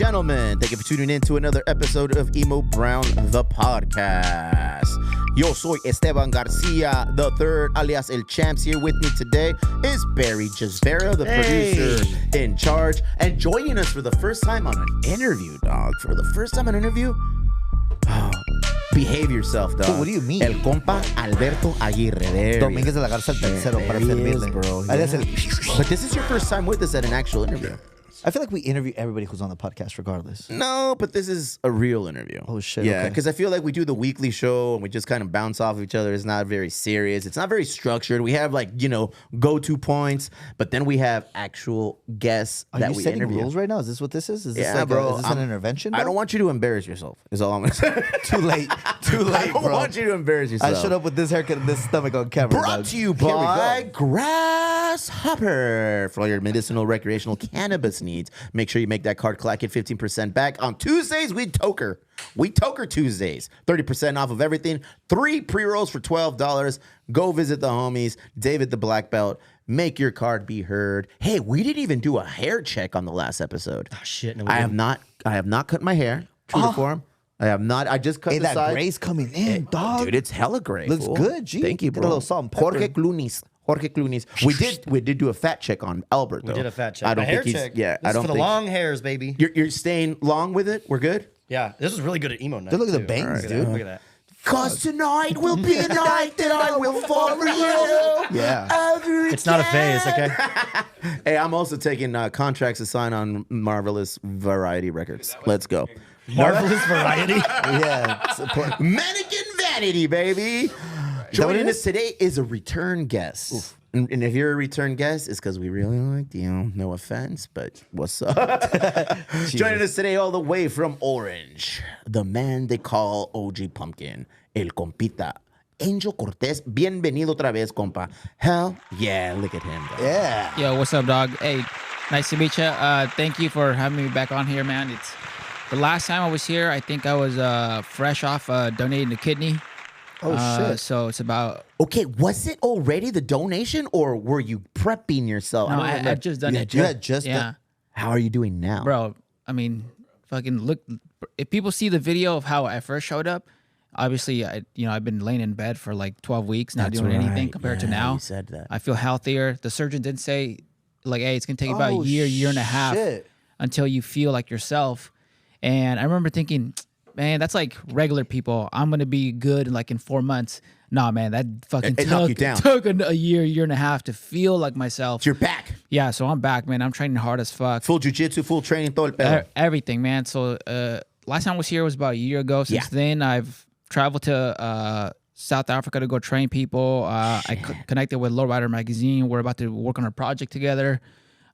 gentlemen, thank you for tuning in to another episode of Emo Brown, the podcast. Yo soy Esteban Garcia the third, alias El Champs. Here with me today is Barry Jasvera, the producer in charge, and joining us for the first time on an interview, dog. For the first time on an interview? Oh, behave yourself, dog. Dude, what do you mean? El compa Alberto Aguirre. There Domínguez de la Garza el tercero para servirle. Bro. Yeah. But this is your first time with us at an actual interview. I feel like we interview everybody who's on the podcast regardless. No, but this is a real interview. Oh, shit. Yeah, okay. because I feel like we do the weekly show and we just kind of bounce off of each other. It's not very serious. It's not very structured. We have go-to points, but then we have actual guests Are that you we setting interview. rules right now? Is this what this is? Is this Yeah, bro. Is this an intervention? I don't want you to embarrass yourself, is all I'm going to say. Too late. Too late, I don't bro. want you to embarrass yourself. I showed up with this haircut and this stomach on camera. Brought dog. to you Here we by go. Grasshopper. For all your medicinal, recreational cannabis needs, make sure you make that card collect, get 15% back. On Tuesdays, we toker. We toker Tuesdays. 30% off of everything. 3 pre-rolls for $12. Go visit the homies. David the Black Belt. Make your card be heard. Hey, we didn't even do a hair check on the last episode. Oh, shit. No, I have not cut my hair. True to form. I have not. I just cut Hey, the that side. gray's coming in, dog. Dude, it's hella gray. Looks fool. good, G. Thank you, Get a bro. little salt and pepper. Jorge Clooney's. We did do a fat check on Albert, though. We did a fat check. I don't hair think he's. check. Yeah, This I don't is for think the long hairs, baby. you're staying long with it. We're good. Yeah, this was really good at emo night. Dude, look at the too. bangs, Look at dude. that, Look at that. Cause tonight will be a night that I will fall for you. Yeah. It's not a phase, okay? Hey, I'm also taking contracts to sign on Marvelous Variety Records. Let's go. Marvelous variety. Yeah. It's a Mannequin Vanity, baby. what Joining it us is? today is a return guest. And if you're a return guest, it's because we really liked you. No offense, but what's up? Joining us today all the way from Orange, the man they call OG Pumpkin, El Compita, Angel Cortes. Bienvenido otra vez, compa. Hell yeah, look at him. Dog. Yeah. Yo, what's up, dog? Hey, nice to meet you. Thank you for having me back on here, man. It's the last time I was here. I think I was fresh off donating a kidney. Oh, shit. So it's about. Okay, was it already the donation, or were you prepping yourself? No, don't remember. I just done it. You had just Yeah, How are you doing now? bro. I mean, fucking look. If people see the video of how I first showed up, obviously, I've been laying in bed for like 12 weeks, not doing anything compared to Yeah, now. you said that. I feel healthier. The surgeon did say, like, hey, it's gonna take about a year and a half shit. until you feel like yourself. And I remember thinking, man, that's like regular people. I'm gonna be good in 4 months. Nah, man, that fucking It knocked you down. took a year and a half to feel like myself. You're back. Yeah, so I'm back, man. I'm training hard as fuck. Full jiu-jitsu, full training, todo el pedo. Everything, man. So last time I was here was about a year ago. Since then, I've traveled to South Africa to go train people. I connected with Lowrider Magazine. We're about to work on a project together.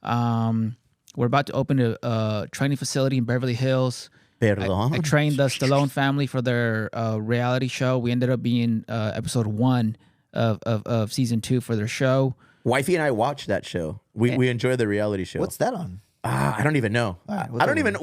We're about to open a training facility in Beverly Hills. Perdón. I trained the Stallone family for their reality show. We ended up being episode 1 of season 2 for their show. Wifey and I watched that show. We enjoy the reality show. What's that on? I don't even know. right, We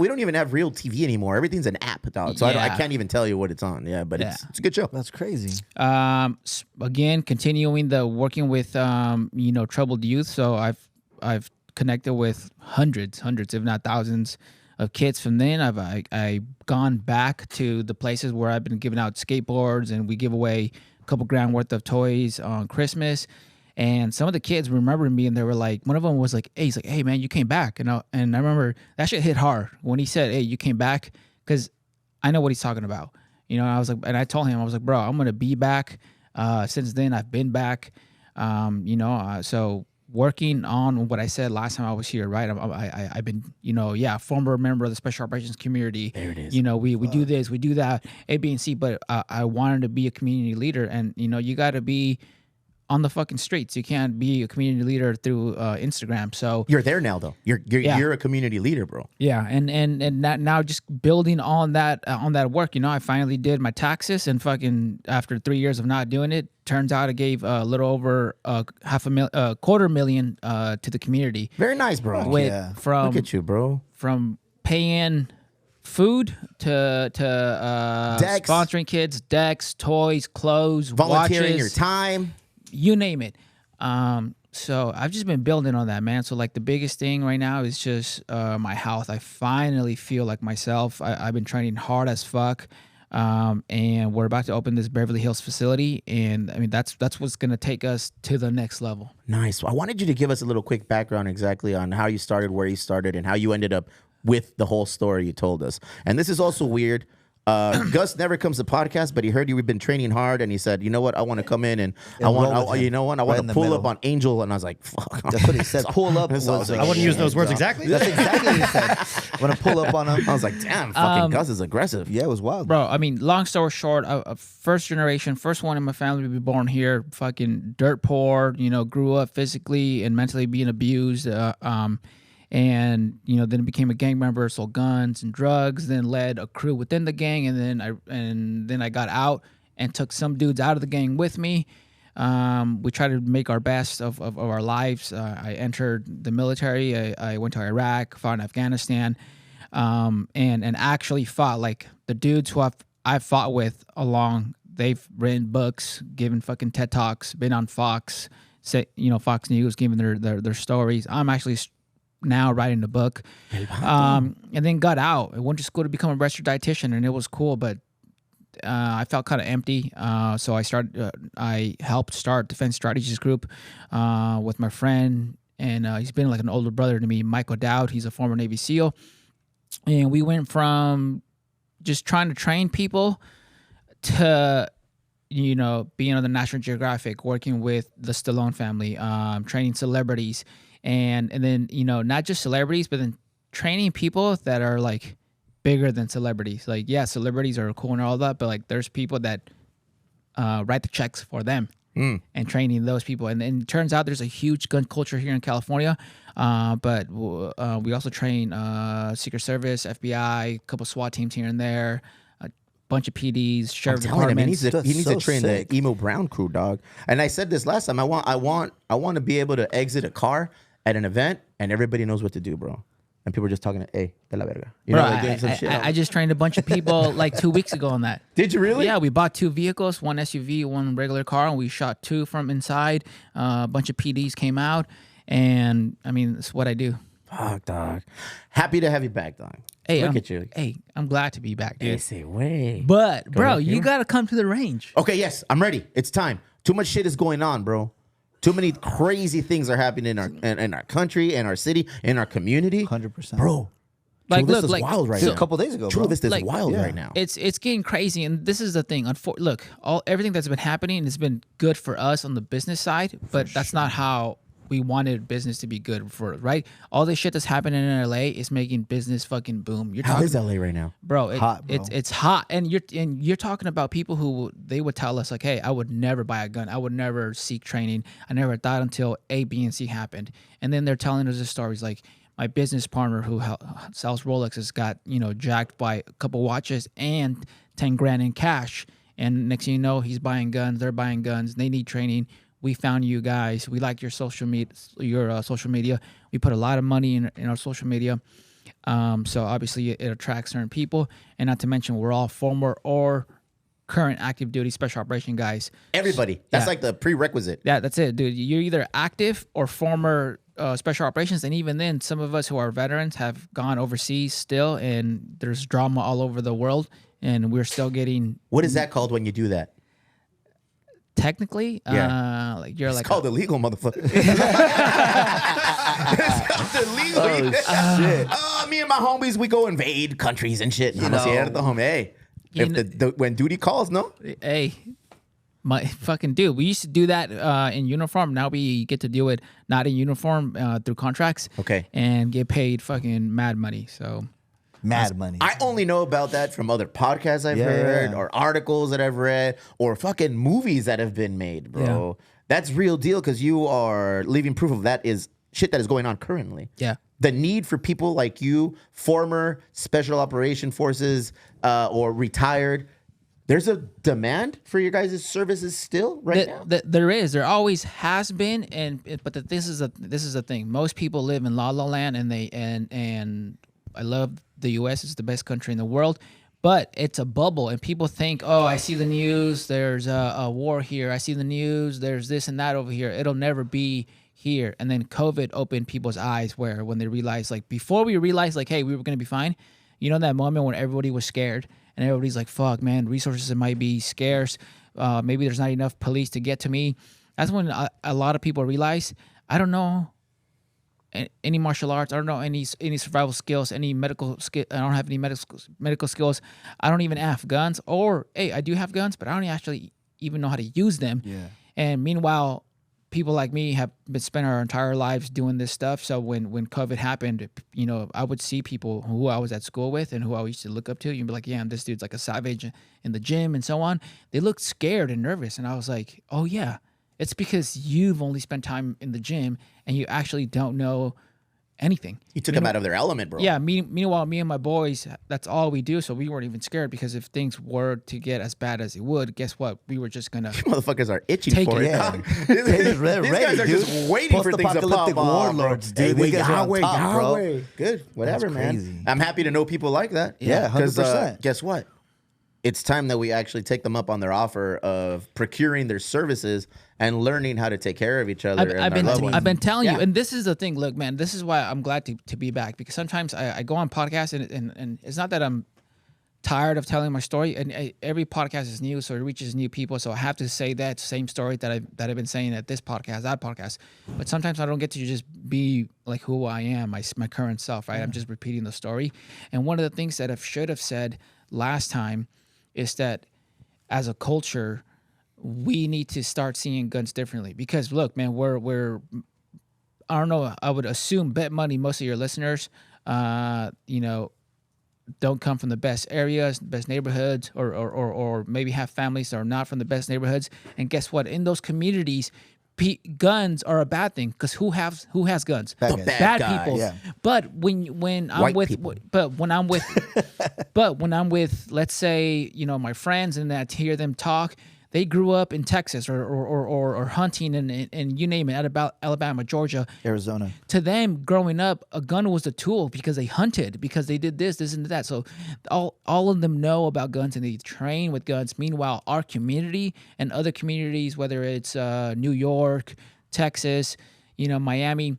don't even have real TV anymore. Everything's an app, dog. So I Yeah. can't even tell you what it's on. Yeah, but Yeah. it's a good show. That's crazy. Again, continuing the working with troubled youth. So I've connected with hundreds, if not thousands, of kids from then. I've gone back to the places where I've been giving out skateboards, and we give away a couple grand worth of toys on Christmas. And some of the kids remember me, and they were like, one of them was like, hey, he's like, hey man, you came back. And I remember that shit hit hard when he said, hey, you came back, because I know what he's talking about. I was like, and I told him, I was like, bro, I'm gonna be back. Since then, I've been back. So working on what I said last time I was here, right? I've been, former member of the special operations community. There it is. We do this, we do that, A, B, and C. But I wanted to be a community leader, and you got to be on the fucking streets. You can't be a community leader through Instagram. So You're there now, though. You're a community leader, bro. yeah, and that now just building on that work. I finally did my taxes, and fucking after 3 years of not doing it, turns out I gave a little over $250,000 to the community. Very nice, bro. With, yeah. Look at you, bro. from paying food to Decks. sponsoring kids, decks, toys, clothes, Volunteering watches, your time. you name it. So I've just been building on that, man. So like the biggest thing right now is just my health. I finally feel like myself. I've been training hard as fuck, and we're about to open this Beverly Hills facility, and I mean that's what's gonna take us to the next level. Nice. Well, I wanted you to give us a little quick background exactly on how you started, where you started, and how you ended up with the whole story you told us. And this is also weird. Gus never comes to podcast, but he heard you've been training hard, and he said, "You know what? I want to come in and I want to pull up on Angel." And I was like, "Fuck." That's what he said. Pull up was. I wouldn't use those words exactly. That's exactly what he said. When I pull up on him, I was like, "Damn, fucking Gus is aggressive." yeah, it was wild. Bro, I mean, long story short, first generation, first one in my family to be born here, fucking dirt poor, grew up physically and mentally being abused, and then became a gang member, sold guns and drugs, then led a crew within the gang, and then I got out and took some dudes out of the gang with me. We tried to make our best of our lives. I entered the military. I went to Iraq, fought in Afghanistan, and actually fought like the dudes who I've fought with along. They've written books, given fucking TED Talks, been on Fox, Fox News, giving their stories. I'm actually now writing the book, and then got out. I went to school to become a registered dietitian, and it was cool, but I felt kind of empty. So I helped start Defense Strategies Group with my friend, and he's been like an older brother to me, Michael Dowd. He's a former Navy SEAL, and we went from just trying to train people to being on the National Geographic, working with the Stallone family, training celebrities. And then, not just celebrities, but then training people that are like bigger than celebrities. Like, yeah, celebrities are cool and all that, but like there's people that write the checks for them and training those people. And it turns out there's a huge gun culture here in California. But we also train Secret Service, FBI, a couple SWAT teams here and there, a bunch of PDs, sheriff departments. He needs to train the Emo Brown crew, dog. And I said this last time. I want to be able to exit a car at an event, and everybody knows what to do, bro. And people are just talking, hey, de la verga. I just trained a bunch of people like 2 weeks ago on that. Did you really? Yeah, we bought 2 vehicles, one SUV, one regular car, and we shot 2 from inside. A bunch of PDs came out, and I mean, it's what I do. Fuck, dog. Happy to have you back, dog. Hey, Look at you. Hey, I'm glad to be back, dude. Ese way. But, bro, you got to come to the range. Okay, yes, I'm ready. It's time. Too much shit is going on, bro. Too many crazy things are happening in our country, in our city, in our community. 100%. Bro. Like, Chula look, Vista's wild right now. A couple days ago, bro. Chula Vista is Like, wild right now. It's getting crazy, and this is the thing. Look, everything that's been happening has been good for us on the business side, but that's not how we wanted business to be good for, right? All this shit that's happening in LA is making business fucking boom. How is LA right now? Bro, Hot, bro. It's hot, and you're talking about people who they would tell us like, hey, I would never buy a gun, I would never seek training, I never thought until A, B, and C happened, and then they're telling us the stories like my business partner who sells Rolexes got jacked by a couple watches and 10 grand in cash, and next thing you know, he's buying guns, they're buying guns, they need training. We found you guys. We like your social media. We put a lot of money in our social media. So obviously it attracts certain people, and not to mention we're all former or current active duty special operation guys. Everybody. That's like the prerequisite. Yeah, that's it, dude. You're either active or former special operations, and even then, some of us who are veterans have gone overseas still, and there's drama all over the world, and we're still getting. What is that called when you do that? Technically, like you're it's like called illegal, motherfucker. It's called illegal. Shit. Me and my homies, we go invade countries and shit. No cierto, homie. Hey, when duty calls, no. Hey, my fucking dude, we used to do that in uniform. Now we get to do it not in uniform through contracts. Okay, and get paid fucking mad money. So. Mad money. I only know about that from other podcasts I've heard or articles that I've read or fucking movies that have been made, bro. Yeah. That's real deal because you are leaving proof of that is shit that is going on currently. Yeah. The need for people like you, former special operation forces or retired, there's a demand for your guys' services still right now? There is. There always has been, but this is the thing. Most people live in La La Land, and I love the U.S. It's the best country in the world, but it's a bubble, and people think, oh, I see the news, there's a war here. I see the news, there's this and that over here. It'll never be here. And then COVID opened people's eyes where when they realized, like, before we realized, like, hey, we were going to be fine, you know, that moment when everybody was scared and everybody's like, fuck, man, resources might be scarce. Maybe there's not enough police to get to me. That's when a lot of people realize, I don't know any martial arts. I don't know any survival skills, any medical skill. I don't have any medical skills. I don't even have guns. Or, hey, I do have guns, but I don't actually even know how to use them. Yeah. And meanwhile, people like me have been spent our entire lives doing this stuff. So when COVID happened, you know, I would see people who I was at school with and who I used to look up to. You'd be like, yeah, this dude's like a savage in the gym and so on. They looked scared and nervous. And I was like, oh, yeah. It's because you've only spent time in the gym and you actually don't know anything. You took them out of their element, bro. Yeah. Meanwhile, me and my boys, that's all we do. So we weren't even scared because if things were to get as bad as it would, guess what? We were just gonna Motherfuckers are itching Take for it. it. Yeah. These Ready, guys are dude. just waiting for things to pop Post-apocalyptic off, warlords, bro. dude. Hey, These guys are on Yahweh, top, bro. Yahweh. Good, whatever, That's man. crazy. I'm happy to know people like that. Yeah, 100%. Guess what? It's time that we actually take them up on their offer of procuring their services and learning how to take care of each other. I've been telling Yeah. you, and this is the thing. Look, man, this is why I'm glad to be back, because sometimes I go on podcasts and it's not that I'm tired of telling my story. And every podcast is new, so it reaches new people. So I have to say that same story that I've been saying at this podcast, that podcast. But sometimes I don't get to just be like who I am, my current self. Right? I'm just repeating the story. And one of the things that I should have said last time is that as a culture, we need to start seeing guns differently. Because look, man, we're I don't know, I would assume, bet money most of your listeners, you know, don't come from the best areas, best neighborhoods, or maybe have families that are not from the best neighborhoods. And guess what? In those communities, guns are a bad thing, because who has guns? Bad The guys. bad Bad guys. people. Yeah. But when I'm White with, people. but when I'm with, let's say, you know, my friends, and I hear them talk, they grew up in Texas or hunting and you name it, at about Alabama, Georgia. Arizona. To them, growing up, a gun was a tool because they hunted, because they did this and that. So all of them know about guns and they train with guns. Meanwhile, our community and other communities, whether it's New York, Texas, you know, Miami,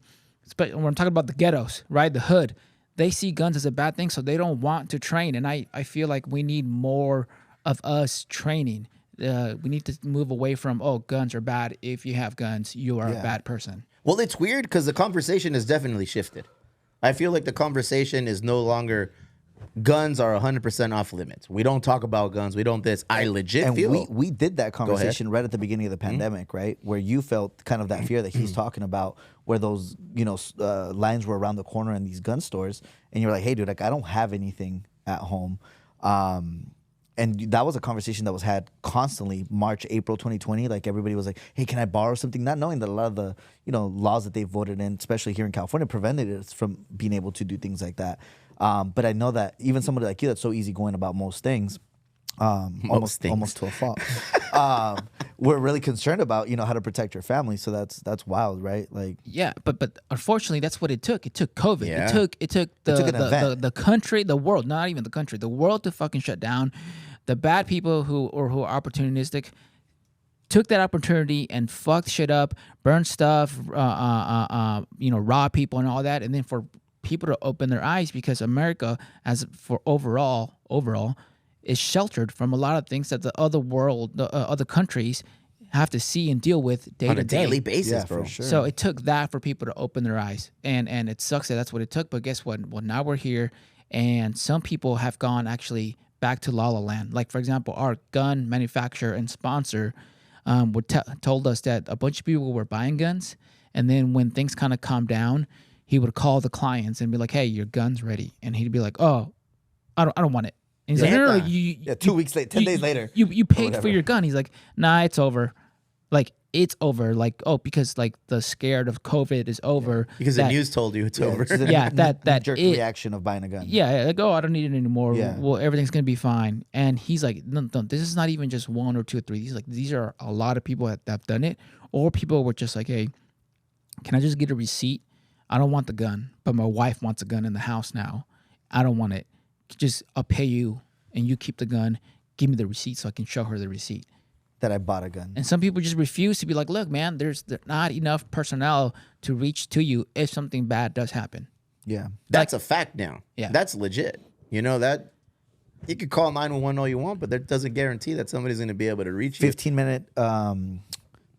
when I'm talking about the ghettos, right, the hood, they see guns as a bad thing, so they don't want to train. And I feel like we need more of us training. We need to move away from, oh, guns are bad. If you have guns, you are a bad person. Well, it's weird because the conversation has definitely shifted. I feel like the conversation is no longer guns are 100% off limits. We don't talk about guns. We don't this. I legit And feel. we did that conversation right at the beginning of the pandemic, right? Where you felt kind of that fear that he's talking about, where those, you know, lines were around the corner in these gun stores. And you're like, hey, dude, like, I don't have anything at home. And that was a conversation that was had constantly, March, April 2020. Like, everybody was like, hey, can I borrow something? Not knowing that a lot of the, you know, laws that they voted in, especially here in California, prevented us from being able to do things like that. But I know that even somebody like you that's so easygoing about most things, almost to a fault, we're really concerned about, you know, how to protect your family. So that's wild, right? Like, Yeah, but unfortunately, that's what it took. It took COVID. Yeah. It took an event. the country, the world, not even the country, the world to fucking shut down. The bad people who are opportunistic took that opportunity and fucked shit up, burned stuff, you know, rob people and all that, and then for people to open their eyes, because America, as for overall, is sheltered from a lot of things that the other world, the other countries have to see and deal with day on to a day. daily basis, yeah, bro. for sure. So it took that for people to open their eyes, and it sucks that that's what it took. But guess what? Well, now we're here, and some people have gone actually back to La La Land. Like, for example, our gun manufacturer and sponsor told us that a bunch of people were buying guns, and then when things kind of calmed down, he would call the clients and be like, "Hey, your gun's ready," and he'd be like, "Oh, I don't want it." And he's like, "No, Yeah, 2 weeks later, 10 days later. You paid for whatever. your gun." He's like, "Nah, it's over." Like, it's over. Like, oh, because like the scared of COVID is over. Because that- the news told you it's over. It's a Yeah, that jerk it- reaction of buying a gun. Yeah, like, oh, I don't need it anymore. Yeah. Well, everything's gonna be fine. And he's like, no, this is not even just one or two or three. He's like, these are a lot of people that have done it, or people were just like, hey, can I just get a receipt? I don't want the gun, but my wife wants a gun in the house now. I don't want it. I'll pay you, and you keep the gun. Give me the receipt so I can show her the receipt. that I bought a gun. And some people just refuse to be like, look, man, there's not enough personnel to reach to you if something bad does happen. Yeah. That's a fact now. Yeah. That's legit. You know that you could call 911 all you want, but that doesn't guarantee that somebody's going to be able to reach you. 15-minute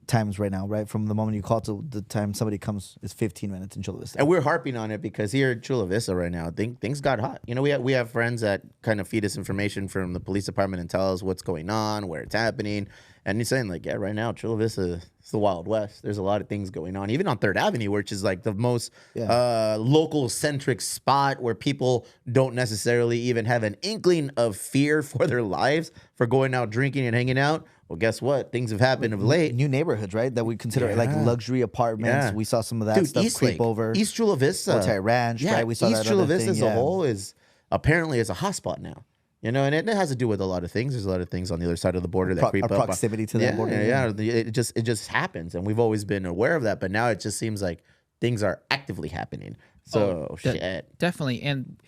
times right now, right? From the moment you call to the time somebody comes is 15 minutes in Chula Vista. And we're harping on it because here in Chula Vista right now, things got hot. You know, we have friends that kind of feed us information from the police department and tell us what's going on, where it's happening. And he's saying, like, yeah, right now, Chula Vista is the Wild West. There's a lot of things going on, even on 3rd Avenue, which is like the most local-centric spot where people don't necessarily even have an inkling of fear for their lives for going out drinking and hanging out. Well, guess what? Things have happened of late. New neighborhoods, right? That we consider like luxury apartments. Yeah. We saw some of that stuff East creep Lake, over. East Chula Vista. Military Ranch, right? We saw East that Chula other Vista thing, as a whole is apparently a hotspot now. You know, and it has to do with a lot of things. There's a lot of things on the other side of the border that creep our up. proximity to that border. Yeah, it just happens, and we've always been aware of that. But now it just seems like things are actively happening. So shit. Definitely. And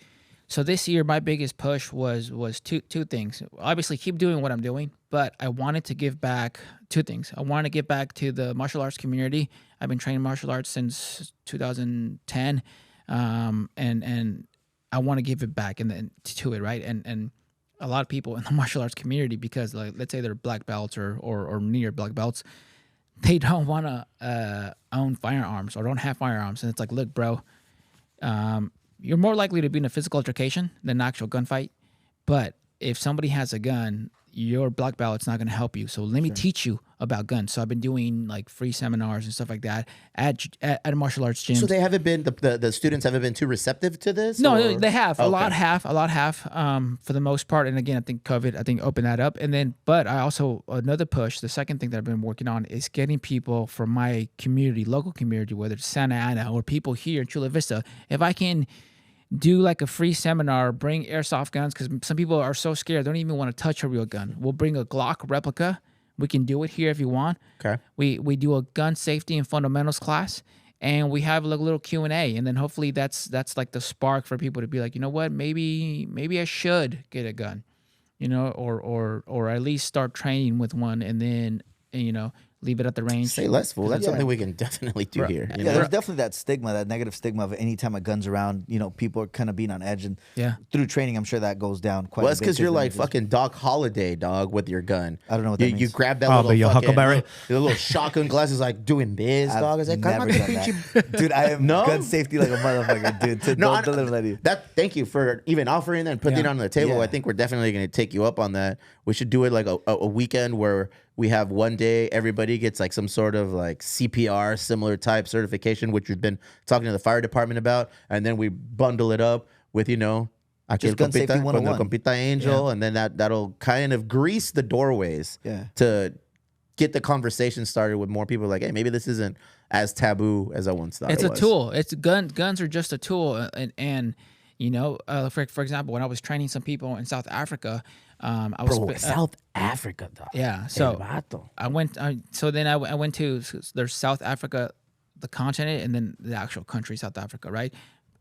so this year, my biggest push was two things. Obviously, keep doing what I'm doing, but I wanted to give back 2 things. I wanted to give back to the martial arts community. I've been training martial arts since 2010, and I want to give it back and then to it, right? And a lot of people in the martial arts community, because like let's say they're black belts or near black belts, they don't want to own firearms or don't have firearms, and it's like, look, bro. You're more likely to be in a physical altercation than an actual gunfight. But if somebody has a gun, your black belt's not going to help you. So let me teach you about guns. So I've been doing like free seminars and stuff like that at martial arts gyms. So they haven't been the students haven't been too receptive to this. No, or? they have. Okay. A lot have for the most part. And again, I think COVID opened that up. And then, but I also another push. The second thing that I've been working on is getting people from my community, local community, whether it's Santa Ana or people here in Chula Vista. If I can do like a free seminar, bring airsoft guns, because some people are so scared, they don't even want to touch a real gun. We'll bring a Glock replica. We can do it here if you want. Okay. We do a gun safety and fundamentals class, and we have like a little Q&A, and then hopefully that's like the spark for people to be like, you know what, maybe I should get a gun, you know, or at least start training with one, and then leave it at the range. Say less, fool. That's something we can definitely do here. You know? There's definitely that stigma, that negative stigma of any time a gun's around, people are kind of being on edge. And through training, I'm sure that goes down quite a bit. Well, that's because you're like fucking Doc Holliday, dog, with your gun. I don't know what that means. You grab that Oh, little but your fucking Huckleberry? the little shotgun glasses, like doing this, dog. It's like, come on, Never done that. Dude, I am No? gun safety like a motherfucker, dude. No, Don't let you. thank you for even offering that and putting it on the table. Yeah. I think we're definitely going to take you up on that. We should do it like a weekend where we have one day everybody gets like some sort of like CPR similar type certification, which we've been talking to the fire department about, and then we bundle it up with Just aquel gun safety compita, con el 101. compita Angel, and then that'll kind of grease the doorways to get the conversation started with more people. Like, hey, maybe this isn't as taboo as I once thought. It's it a was. tool. Guns are just a tool, and for example, when I was training some people in South Africa, I was South Africa, dog. yeah. So I went. Then I went to there's South Africa, the continent, and then the actual country, South Africa, right?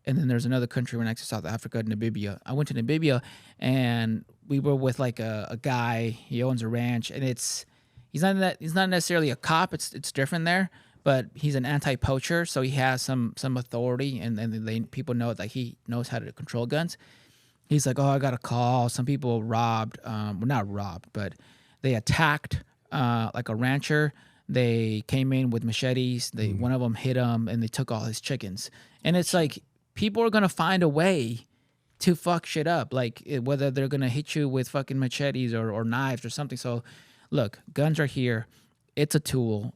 And then there's another country right next to South Africa, Namibia. I went to Namibia, and we were with like a guy. He owns a ranch, and he's not necessarily a cop. It's different there. But he's an anti-poacher, so he has some authority, and people know that he knows how to control guns. He's like, oh, I got a call. Some people robbed, well, not robbed, but they attacked like a rancher. They came in with machetes. One of them hit him, and they took all his chickens. And it's like people are gonna find a way to fuck shit up, like whether they're gonna hit you with fucking machetes or knives or something. So, look, guns are here. It's a tool.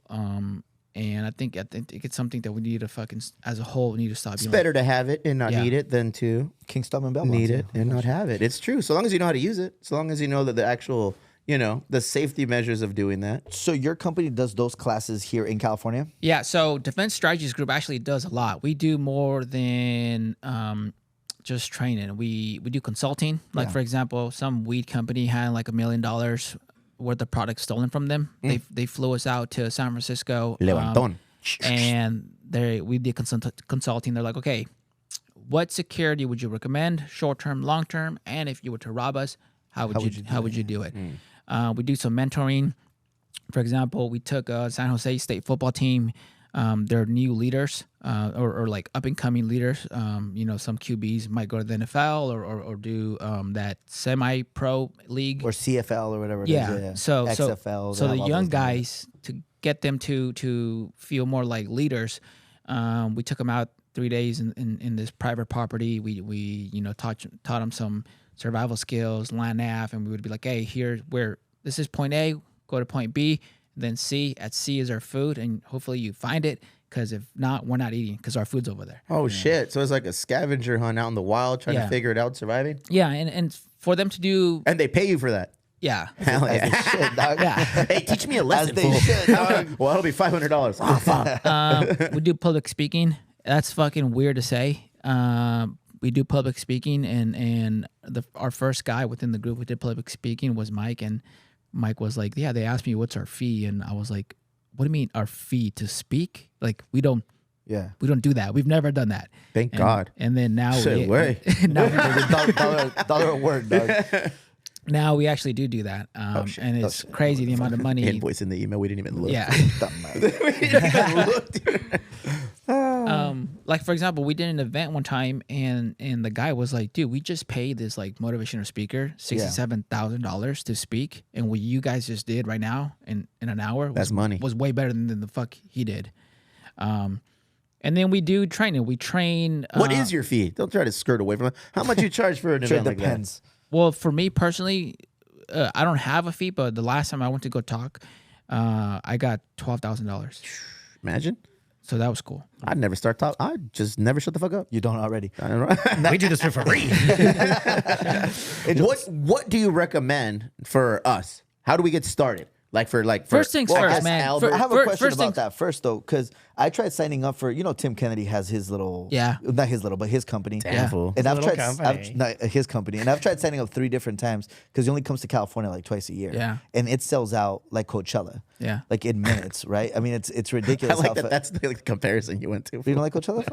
And I think it's something that we need to fucking, as a whole, need to stop. It's better to have it and not need it than to Kingstop and Belmont. need it and not have it. It's true. So long as you know how to use it, so long as you know that the actual, the safety measures of doing that. So your company does those classes here in California? Yeah. So Defense Strategies Group actually does a lot. We do more than just training. We do consulting. Like, for example, some weed company had like $1 million worth of products stolen from them. They flew us out to San Francisco. Levantón. And we did consulting. They're like, okay, what security would you recommend, short term, long term, and if you were to rob us, how would you do it? We do some mentoring. For example, we took San Jose State football team. Their new leaders or like up and coming leaders. Some QBs might go to the NFL or do that semi-pro league or CFL or whatever. Yeah. It is. Yeah. So XFL. So they the have all young those names. guys, to get them to feel more like leaders, we took them out 3 days in this private property. We taught them some survival skills, land nav, and we would be like, hey, this is point A, go to point B, then C. At C is our food, and hopefully you find it, because if not, we're not eating because our food's over there. Oh shit! So it's like a scavenger hunt out in the wild, trying to figure it out, surviving. Yeah, and for them to do, and they pay you for that. Yeah. Hell yeah. Shit, dog. Yeah. Hey, teach me a lesson. As they should, dog. Well, it'll be $500. Oh, fuck. We do public speaking. That's fucking weird to say. We do public speaking, and our first guy within the group who did public speaking was Mike, and Mike was like, yeah, they asked me what's our fee, and I was like, what do you mean our fee to speak? Like, we don't do that. We've never done that. Thank God. And then now dollar a word, dog. now we actually do that. And it's crazy the amount of money. Invoice in the email. We didn't even look. Yeah. We didn't even look, dude. Like, for example, we did an event one time, and the guy was like, dude, we just paid this like motivational speaker $67,000 to speak, and what you guys just did right now in an hour was way better than the fuck he did. And then we do training. We train. What is your fee? Don't try to skirt away from it. How much you charge for an event like that? Well, for me personally, I don't have a fee, but the last time I went to go talk, I got $12,000. Imagine. So that was cool. I'd never start talk. I just never shut the fuck up. You don't already. We do this for free. What do you recommend for us? How do we get started? First things first, man. I have a question about that first, though, because I tried signing up for, Tim Kennedy has his little, not his little, but his company. Damn fool. And His company. And I've tried signing up 3 different times because he only comes to California like twice a year. Yeah. And it sells out like Coachella. Yeah. Like in minutes, right? I mean, it's ridiculous. I like that. That's the comparison you went to. You don't like Coachella?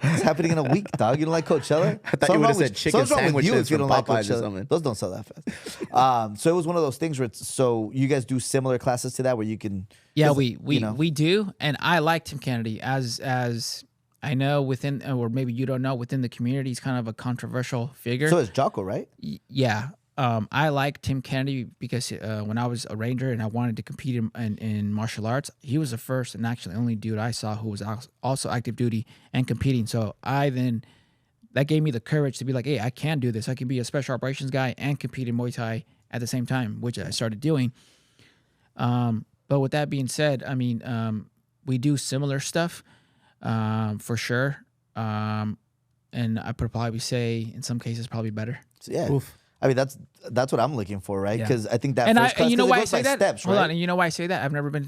It's happening in a week, dog. You don't like Coachella? I thought you would have said chicken sandwiches from Popeyes or something. Those don't sell that fast. So it was one of those things where so you guys do similar classes to that where you can. Yeah, we do, and I like Tim Kennedy as I know within, or maybe you don't know, within the community, he's kind of a controversial figure. So is Jocko, right? Yeah. I like Tim Kennedy because when I was a ranger and I wanted to compete in martial arts, he was the first and actually only dude I saw who was also active duty and competing. So that gave me the courage to be like, hey, I can do this. I can be a special operations guy and compete in Muay Thai at the same time, which I started doing. But with that being said, I mean, we do similar stuff for sure. And I would probably say in some cases probably better. So, yeah. Oof. I mean, that's what I'm looking for, right? Because I think that and first class, you know why I goes say by that? steps, Hold right? on, and you know why I say that? I've never been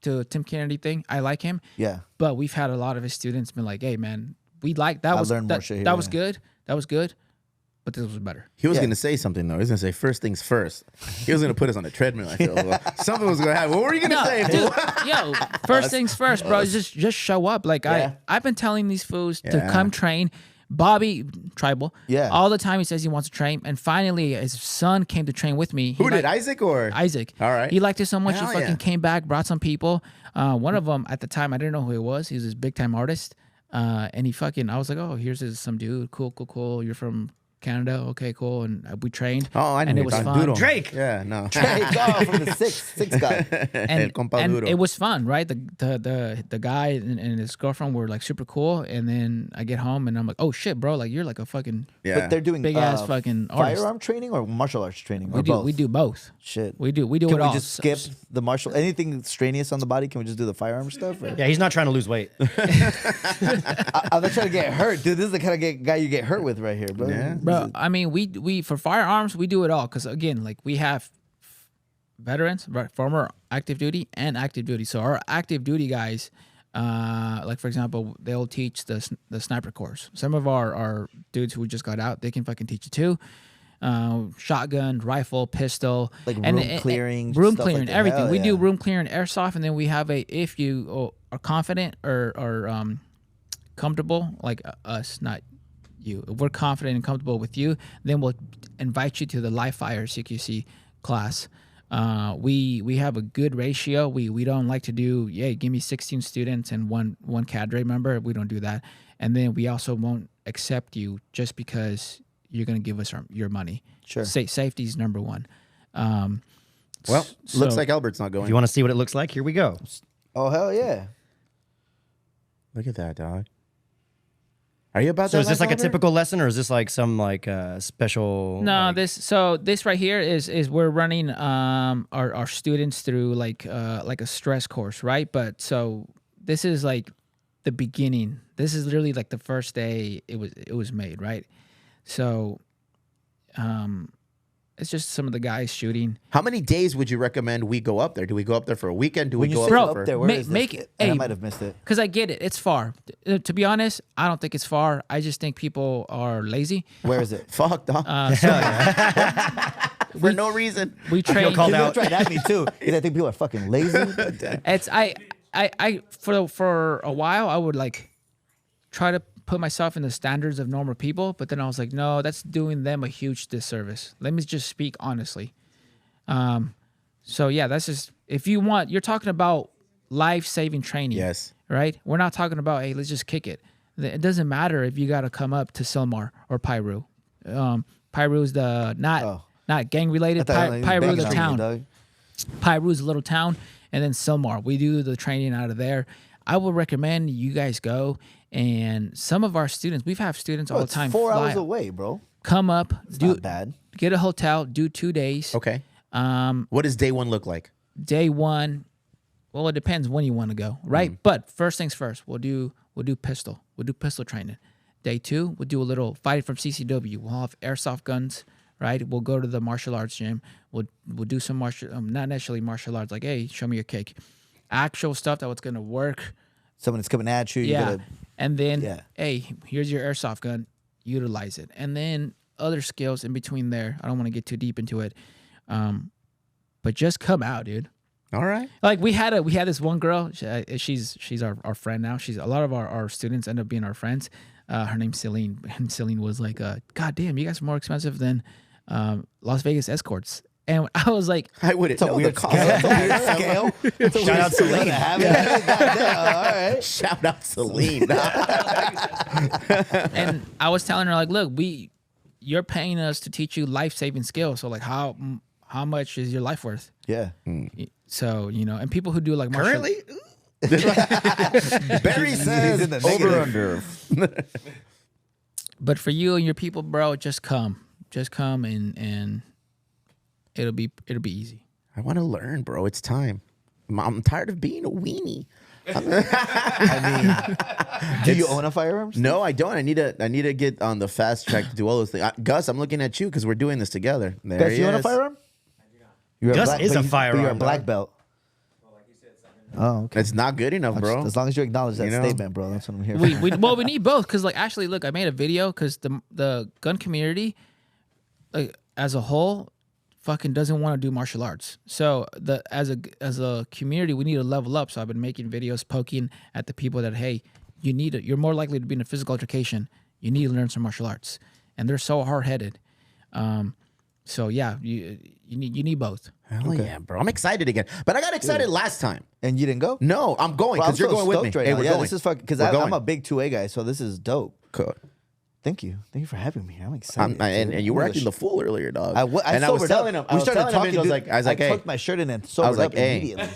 to Tim Kennedy thing. I like him. Yeah. But we've had a lot of his students been like, hey man, we like that. learned more shit here, that was good. That was good. But this was better. He was going to say something, though. He was going to say first things first. He was going to put us on a treadmill, I feel. Something was going to happen. What were you going to say? Dude, first things first, bro. Just show up. Like, I've been telling these fools to come train. Bobby, tribal, all the time he says he wants to train. And finally, his son came to train with me. Who did, Isaac or? Isaac. All right. He liked it so much, Hell he fucking came back, brought some people. One of them, at the time, I didn't know who he was. He was this big-time artist. And I was like, oh, here's some dude. Cool. You're from Canada, okay, cool, and we trained. Oh, I know. And it was fun. Duro. Drake. Yeah, no. Drake, from the six guy. And Duro. it was fun, right? The guy and his girlfriend were like super cool, and then I get home and I'm like, oh shit, bro, like you're like a fucking But they're doing big ass fucking artist. firearm training or martial arts training. Or both? We do both. Shit. We do Can it all. we just skip the martial? Anything strenuous on the body? Can we just do the firearm stuff? Or? Yeah, he's not trying to lose weight. I'm not trying to get hurt, dude. This is the kind of guy you get hurt with right here, bro. Yeah. Bro, I mean, we for firearms we do it all because again, like we have veterans, right, former active duty and active duty. So our active duty guys, like for example, they'll teach the sniper course. Some of our dudes who just got out, they can fucking teach it too. Shotgun, rifle, pistol, like room clearing, room stuff clearing, like that. everything. Hell We yeah. do room clearing, airsoft, and then we have if you are confident or comfortable, like us, not you. If we're confident and comfortable with you, then we'll invite you to the live fire CQC class. We have a good ratio. We don't like to do give me 16 students and one cadre member. We don't do that. And then we also won't accept you just because you're going to give us your money. Sure. Safety is number one. Well, looks like Albert's not going. If you want to see what it looks like, here we go. Oh hell yeah! Look at that, dog. Are you about So that? is this life, like a Albert? typical lesson, or is this like some like special? No, like- this right here is we're running our students through like a stress course, right? But so this is like the beginning. This is literally like the first day it was made, right? So it's just some of the guys shooting. How many days would you recommend we go up there? Do we go up there for a weekend? Do we When you go say up Bro, there up there, for... where make- is this? make- And I hey, might have missed it. Because I get it, it's far. To be honest, I don't think it's far. I just think people are lazy. Where is it? Fuck, dog. For no reason. We train. called You're out. trying at me too. Because I think people are fucking lazy. It's I for a while I would like try to put myself in the standards of normal people, but then I was like, no, that's doing them a huge disservice. Let me just speak honestly. So yeah, that's just if you want, you're talking about life-saving training. Yes. Right? We're not talking about, hey, let's just kick it. It doesn't matter if you got to come up to Silmar or Pyru. Pyru is the not gang related. Pyru the town. Pyru is a little town, and then Silmar. We do the training out of there. I would recommend you guys go. And some of our students, we've had students all the time. 4 fly hours up, away, bro. come up, Not bad. get a hotel, do 2 days. Okay. What does day one look like? Day one, well, it depends when you want to go, right? But first things first, we'll do pistol. We'll do pistol training. Day two, we'll do a little fighting from CCW. We'll have airsoft guns, right? We'll go to the martial arts gym. We'll do some not necessarily martial arts, like, hey, show me your kick. Actual stuff that what's gonna work. Someone is coming at you. You Yeah. gotta, And then, Yeah. hey, here's your airsoft gun. Utilize it. And then other skills in between there. I don't want to get too deep into it. But just come out, dude. All right. Like we had this one girl. She's our friend now. She's a lot of our students end up being our friends. Her name's Celine, and Celine was like, "God damn, you guys are more expensive than Las Vegas escorts." And I was like, I wouldn't know the weird cost. scale. It's a weird scale. It's a Shout weird out scale Celine. to have it. Goddamn, all right. Shout out Celine. and I was telling her like, "Look, you're paying us to teach you life-saving skills. So like, how much is your life worth?" Yeah. So and people who do like martial- Currently, Barry says in the over negative. under. But for you and your people, bro, just come and it'll be easy. I want to learn, bro. It's time. I'm tired of being a weenie. I mean, do you own a firearms? No, I don't. I need to get on the fast track to do all those things. Gus, I'm looking at you because we're doing this together. There Gus, he you own a is. firearm? You're Gus black- is but a you- but firearm, You're a black dog. belt. Oh, okay. It's not good enough, bro. As long as you acknowledge that You know? statement, bro. That's what I'm here for. We need both because like actually look, I made a video because the gun community like as a whole fucking doesn't want to do martial arts. So as a community we need to level up. So I've been making videos poking at the people that hey, you're more likely to be in a physical altercation. You need to learn some martial arts, and they're so hard headed. So yeah, you need both. Hell yeah, bro. I'm excited again. But I got excited last time. And you didn't go? No, I'm going Bro, I'm because you're so going with me. stoked right Hey, now. we're Yeah, going. this is fucking because We're I'm going. a big 2A guy, so this is dope. Cool. Thank you for having me. I'm excited. And you were Holy acting the fool earlier, dog. I and I was telling him. I was telling him, and I was like, I hey. took my shirt in and sobered like, up hey. immediately.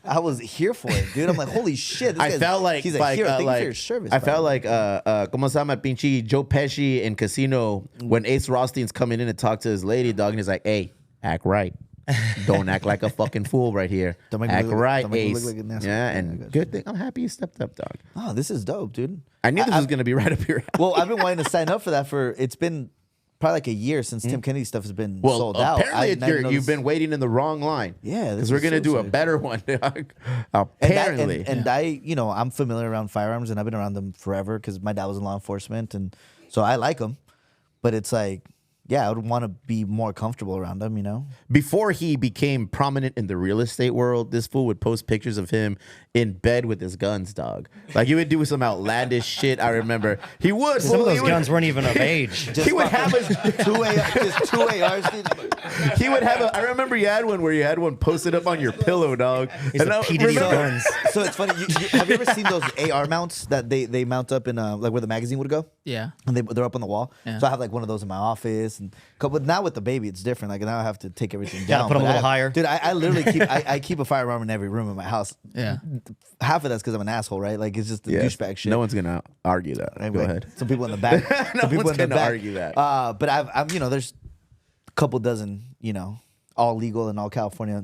I was here for it, dude. I'm like, holy shit. This I guy's- felt like, he's a hero. Thank you for your service. I bro. felt like, como se llama pinche Joe Pesci in Casino when Ace Rothstein's coming in to talk to his lady, dog, and he's like, hey, act right. Don't act like a fucking fool right here. Don't make me Act look- right, don't make me Ace. look like an asshole. Yeah, Yeah, I and got good thing. I'm happy you stepped up, dog. Oh, this is dope, dude. I knew this was going to be right up your alley. Well, I've been wanting to sign up for that it's been probably like a year since Tim Kennedy stuff has been sold out. apparently I didn't know you've this- been waiting in the wrong line. Yeah, this because we're is gonna do a seriously. better one. Dog. And Apparently, I'm familiar around firearms and I've been around them forever because my dad was in law enforcement and so I like them. But it's like, yeah, I would want to be more comfortable around them, you know? before he became prominent in the real estate world, this fool would post pictures of him in bed with his guns, dog. Like he would do some outlandish shit. I remember he would. some of fool, he those would- guns weren't even of age. He would have his. Just two ARs. Dude. He would have I remember you had one where you had one posted up on your pillow, dog. He's a P. Diddy of guns. So it's funny. Have you ever seen those AR mounts that they mount up in like where the magazine would go? Yeah. And they're up on the wall. Yeah. So I have like one of those in my office. But now with the baby, it's different. Like now I have to take everything Gotta down. put 'em But a little higher. Dude, I literally keep I keep a firearm in every room in my house. Yeah. Half of that's because I'm an asshole, right? Like it's just the Yeah. douchebag shit. No one's gonna argue that. Go Anyway, ahead. Some people in the back. No some people one's in the gonna back. argue that. But I'm there's a couple dozen, all legal in all California,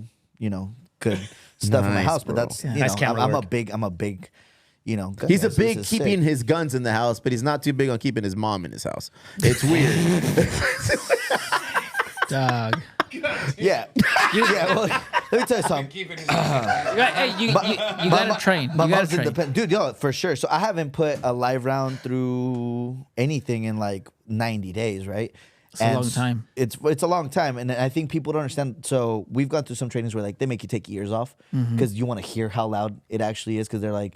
good stuff in my Nice, house. But bro. that's Nice camera I'm a work. big gun He's guy, a so big this is keeping sick. his guns in the house, but he's not too big on keeping his mom in his house. It's weird. Dog. Yeah. Well, let me tell you something. Hey, you gotta train. My You gotta mom's train. independent. Dude, yo, for sure. So I haven't put a live round through anything in like 90 days, right? It's a long time. It's a long time. And I think people don't understand. So we've gone through some trainings where like they make you take ears off because you want to hear how loud it actually is. Because they're like,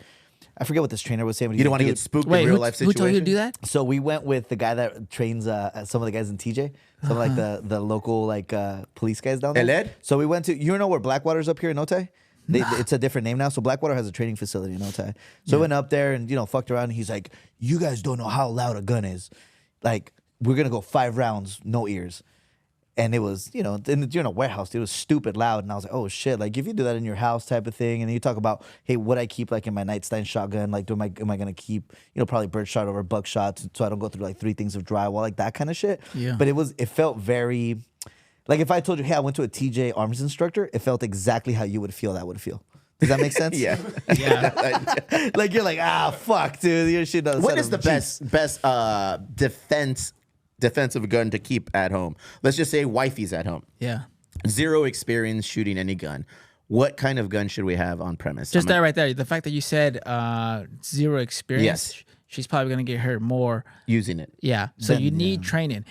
I forget what this trainer was saying. But You don't want to "Dude." get spooked Wait, in real life who situations. told you to do that? So we went with the guy that trains some of the guys in TJ, some of like the local like police guys down there. El Ed? So we went to where Blackwater's up here in Otay. It's a different name now. So Blackwater has a training facility in Otay. So I went up there and fucked around. And he's like, "You guys don't know how loud a gun is. Like we're gonna go 5 rounds, no ears." And it was, you're in a warehouse, dude. It was stupid loud. And I was like, oh shit, like if you do that in your house type of thing, and then you talk about, hey, what I keep like in my nightstand shotgun, like am I gonna keep, probably birdshot over buckshot so I don't go through like 3 things of drywall, like that kind of shit. Yeah. But it felt very, like if I told you, hey, I went to a TJ arms instructor, it felt exactly how you would feel that would feel. Does that make sense? Yeah. Yeah. Like you're like, fuck, dude, your shit doesn't. What is the best defensive gun to keep at home? Let's just say wifey's at home. Yeah. Zero experience shooting any gun. What kind of gun should we have on premise? Just that right there. The fact that you said zero experience, Yes. she's probably gonna get hurt more. using it. Yeah. So Then, you need training.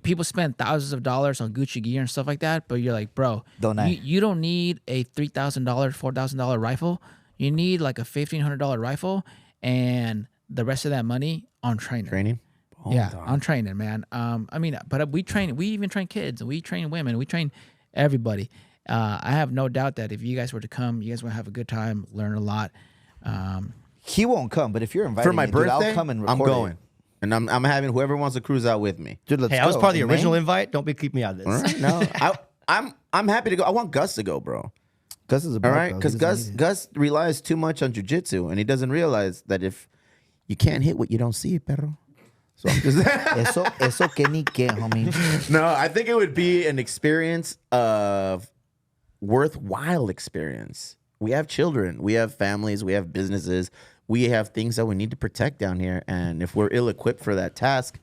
People spend thousands of dollars on Gucci gear and stuff like that, but you're like, bro, Don't I? you don't need a $3,000, $4,000 rifle. You need like a $1,500 rifle, and the rest of that money on training. Training? Yeah, on training, man. But we train. We even train kids, and we train women. We train everybody. I have no doubt that if you guys were to come, you guys will have a good time, learn a lot. He won't come, but if you're invited For my birthday, I'll come and record I'm going. it. And I'm having whoever wants to cruise out with me. Dude, let's Hey, I was go. part of the In original May? invite. Don't be keep me out of this. All right? No, I'm happy to go. I want Gus to go, bro. Gus is a All black right, belt. because He's Gus amazing. Gus relies too much on jujitsu, and he doesn't realize that if you can't hit what you don't see, perro. So I'm just Eso que ni que, homie. no, I think it would be an experience of worthwhile experience. We have children, we have families, we have businesses, we have things that we need to protect down here, and if we're ill-equipped for that task,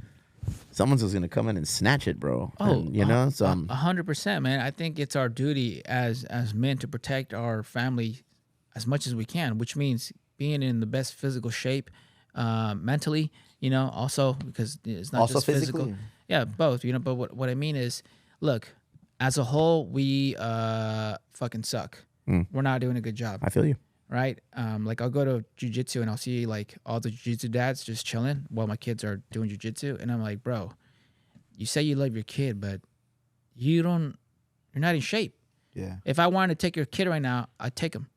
someone's just gonna come in and snatch it, bro. And, so 100%, man. I think it's our duty as men to protect our family as much as we can, which means being in the best physical shape, mentally. Also because it's not Also just physical. physically? Yeah, both. But what I mean is, look, as a whole, we fucking suck. We're not doing a good job. I feel you. Right? Like I'll go to jujitsu and I'll see like all the jujitsu dads just chilling while my kids are doing jujitsu, and I'm like, bro, you say you love your kid, but you're not in shape. Yeah. If I wanted to take your kid right now, I'd take him.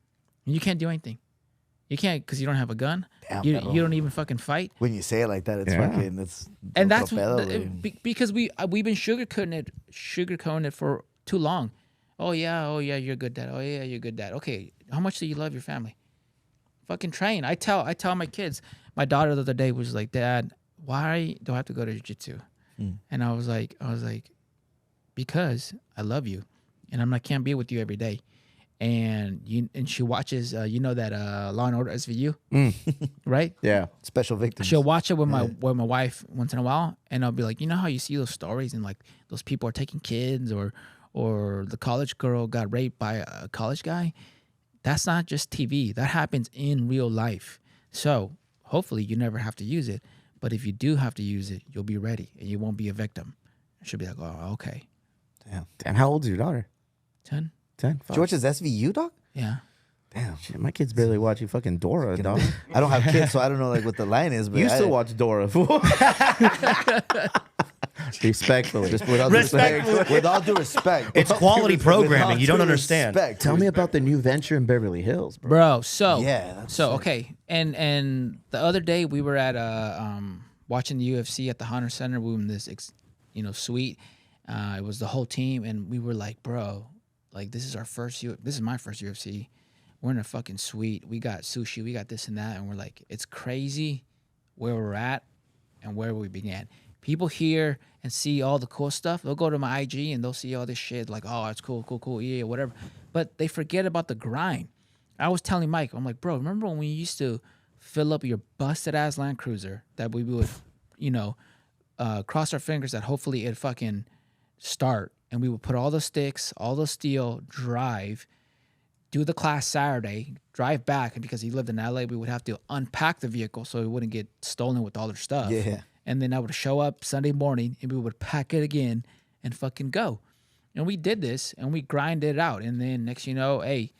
And you can't do anything. You can't because you don't have a gun. Damn, you bro. don't even fucking fight. When you say it like that, it's Yeah. fucking. It's And otro that's pedo, güey. because we've been sugarcoating it for too long. Oh yeah, you're a good dad. Oh yeah, you're a good dad. Okay, how much do you love your family? Fucking train. I tell my kids. My daughter the other day was like, Dad, why do I have to go to jiu-jitsu? And I was like, because I love you, and can't be with you every day. And she watches, that Law and Order SVU, right? Yeah. Special victims. She'll watch it with my wife once in a while, and I'll be like, how you see those stories and like those people are taking kids, or the college girl got raped by a college guy. That's not just TV. That happens in real life. So hopefully you never have to use it. But if you do have to use it, you'll be ready and you won't be a victim. She'll be like, oh, okay. Damn, how old's your daughter? 10? 10. Fuck. George is SVU, dog? Yeah. Damn. Shit, my kid's barely watching fucking Dora, dog. I don't have kids, so I don't know like what the line is. But You I still watch Dora, fool. Respectfully. With all due respect. With all due respect. It's quality programming. You don't understand. Tell me about the new venture in Beverly Hills, bro. Bro, so Yeah, that's so sick. okay, and the other day we were at watching the UFC at the Honor Center. We were in this suite. It was the whole team, and we were like, bro, like this is my first UFC. We're in a fucking suite. We got sushi. We got this and that, and we're like, it's crazy where we're at and where we began. People hear and see all the cool stuff. They'll go to my IG and they'll see all this shit like, oh, it's cool, yeah, whatever. But they forget about the grind. I was telling Mike, I'm like, bro, remember when we used to fill up your busted ass Land Cruiser that we would, cross our fingers that hopefully it'd fucking start, and we would put all the sticks, all the steel, drive, do the class Saturday, drive back, and because he lived in LA, we would have to unpack the vehicle so it wouldn't get stolen with all their stuff. Yeah. And then I would show up Sunday morning and we would pack it again and fucking go. And we did this and we grinded it out. And then next you know, hey,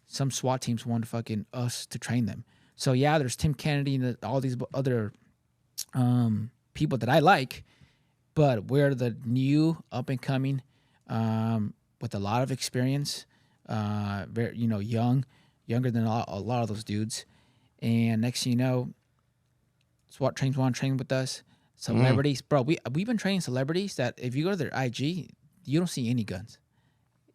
some SWAT teams wanted fucking us to train them. So yeah, there's Tim Kennedy and all these other people that I like, but we're the new up and coming with a lot of experience, very younger than a lot of those dudes. And next thing you know, SWAT trains want to train with us. Celebrities, bro, we've been training celebrities that if you go to their IG, you don't see any guns.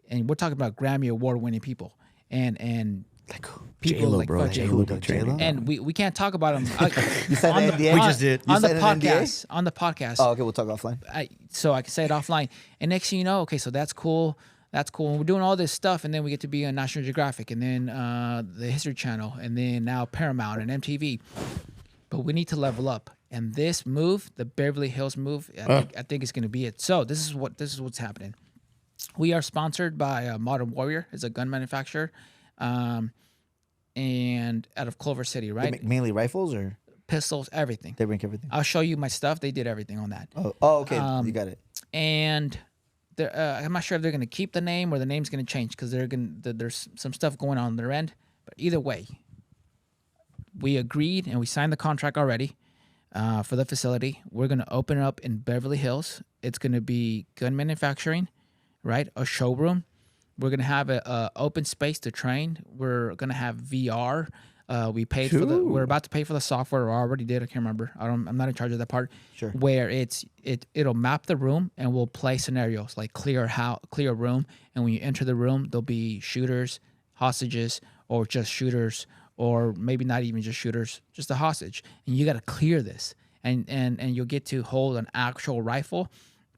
And we're talking about Grammy Award winning people. And like people J-Lo, like bro. J-Lo. and we can't talk about them. You said on the the, NDA? We just did. You on the said an NDA? podcast. On the podcast. Oh, okay, we'll talk offline. So I can say it offline. And next thing you know, okay, so that's cool. That's cool. And we're doing all this stuff, and then we get to be on National Geographic, and then the History Channel, and then now Paramount and MTV. But we need to level up. And this move, the Beverly Hills move, I think is going to be it. So this is what's happening. We are sponsored by Modern Warrior. It's a gun manufacturer, and out of Clover City, They right? make mainly rifles or Pistols, everything. they make everything? I'll show you my stuff. They did everything on that. Oh, okay. You got it. And I'm not sure if they're going to keep the name or the name's going to change because there's some stuff going on their end. But either way, we agreed and we signed the contract already for the facility. We're going to open it up in Beverly Hills. It's going to be gun manufacturing, right? A showroom. We're going to have a open space to train. We're going to have VR. We paid for we're about to pay for the software, or already did. I can't remember. I'm not in charge of that part. Sure. Where it'll map the room and we'll play scenarios like clear room. And when you enter the room, there'll be shooters, hostages, or just shooters, or maybe not even just shooters, just a hostage. And you got to clear this, and you'll get to hold an actual rifle,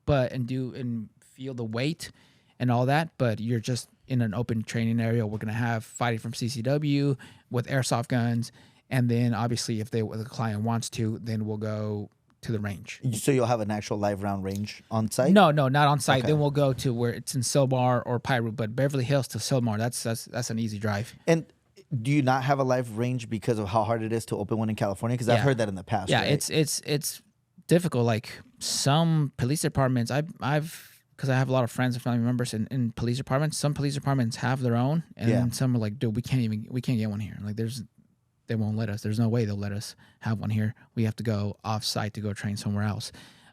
and feel the weight and all that. But you're just in an open training area. We're gonna have fighting from CCW with airsoft guns, and then obviously if the client wants to, then we'll go to the range. So you'll have an actual live round range on site? No, not on site. Okay. Then we'll go to where it's in Silmar or Piru, but Beverly Hills to Silmar, that's an easy drive. And do you not have a live range because of how hard it is to open one in California? Because I've Yeah. heard that in the past. Yeah, right? it's difficult. Like some police departments, I've because I have a lot of friends and family members in police departments. Some police departments have their own, and Yeah. then some are like, dude, we can't get one here. Like they won't let us. There's no way they'll let us have one here. We have to go off site to go train somewhere else.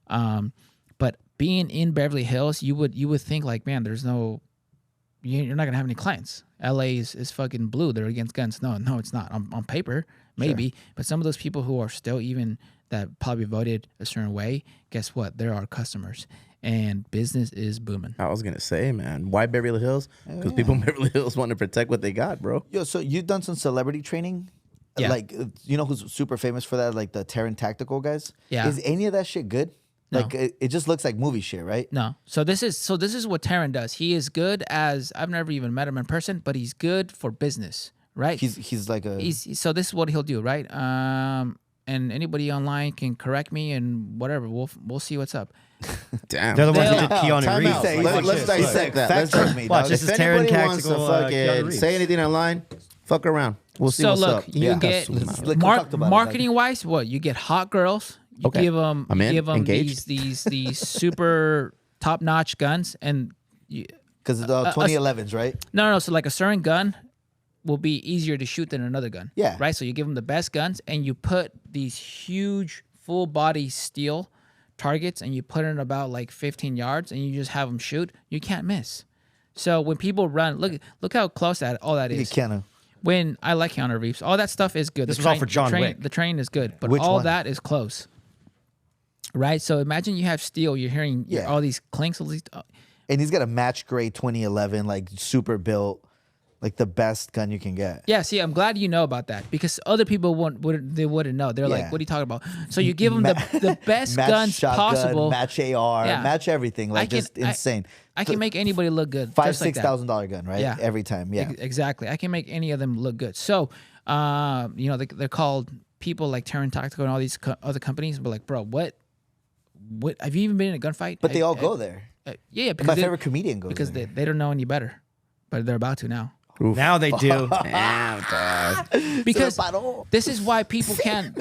But being in Beverly Hills, you would think like, man, you're not gonna have any clients. LA is fucking blue. They're against guns. No, it's not. On paper, maybe. But some of those people who are still even that probably voted a certain way, guess what? They're our customers. And business is booming. I was gonna say, man, why Beverly Hills? Because people in Beverly Hills want to protect what they got, bro. Yo, so you've done some celebrity training? Yeah. Like, you know who's super famous for that? Like the Terran Tactical guys? Yeah. Is any of that shit good? No. Like, it just looks like movie shit, right? No. So this is what Taryn does. He is good as I've never even met him in person, but he's good for business, right? He's like a... So this is what he'll do, right? And anybody online can correct me and whatever. We'll see what's up. Damn. They're the ones that did Time Keanu out. Reeves. Let's dissect that. Fact check me, Watch, dog. this If is Terran anybody wants to Tactical, fucking Keanu Reeves. say anything online, fuck around. We'll see So what's look, up. you get Like, we talked about it, marketing wise, what you get hot girls. You Okay. give them, I'm in. Engaged. these super top notch guns, and Because the 2011s, right? no. So like a certain gun will be easier to shoot than another gun. Yeah. Right. So you give them the best guns, and you put these huge full body steel targets and you put it about like 15 yards and you just have them shoot, you can't miss. So when people run, look how close all that is. Keanu. When I like Keanu Reeves, all that stuff is good. This was all for John Wick. The train is good, but Which all one? that is close. Right? So imagine you have steel, you're hearing all these clinks, all these And he's got a match grade 2011, like super built, like the best gun you can get. Yeah, see, I'm glad you know about that because other people wouldn't know. They're like, "What are you talking about?" So you give them the best match guns shotgun, possible, match AR, Yeah. match everything, like just insane. I can make anybody look good. $5,000-$6,000 gun, right? Yeah. Every time, yeah. Exactly. I can make any of them look good. So, they're called people like Terran Tactical and all these other companies. But like, bro, what? Have you even been in a gunfight? But they all go there. Yeah, because My favorite comedian goes because there. they don't know any better, but they're about to now. Now they do. Damn, dog. Because this is why people can't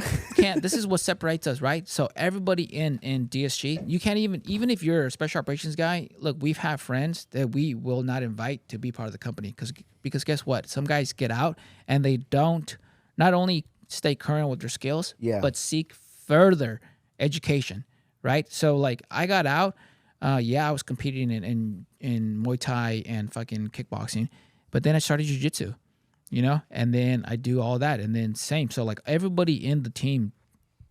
this is what separates us, right? So everybody in DSG, you can't even if you're a special operations guy, look, we've had friends that we will not invite to be part of the company because guess what? Some guys get out and they don't not only stay current with their skills, but seek further education, right? So like I got out, I was competing in Muay Thai and fucking kickboxing. But then I started jiu-jitsu, and then I do all that. And then same. So, like, everybody in the team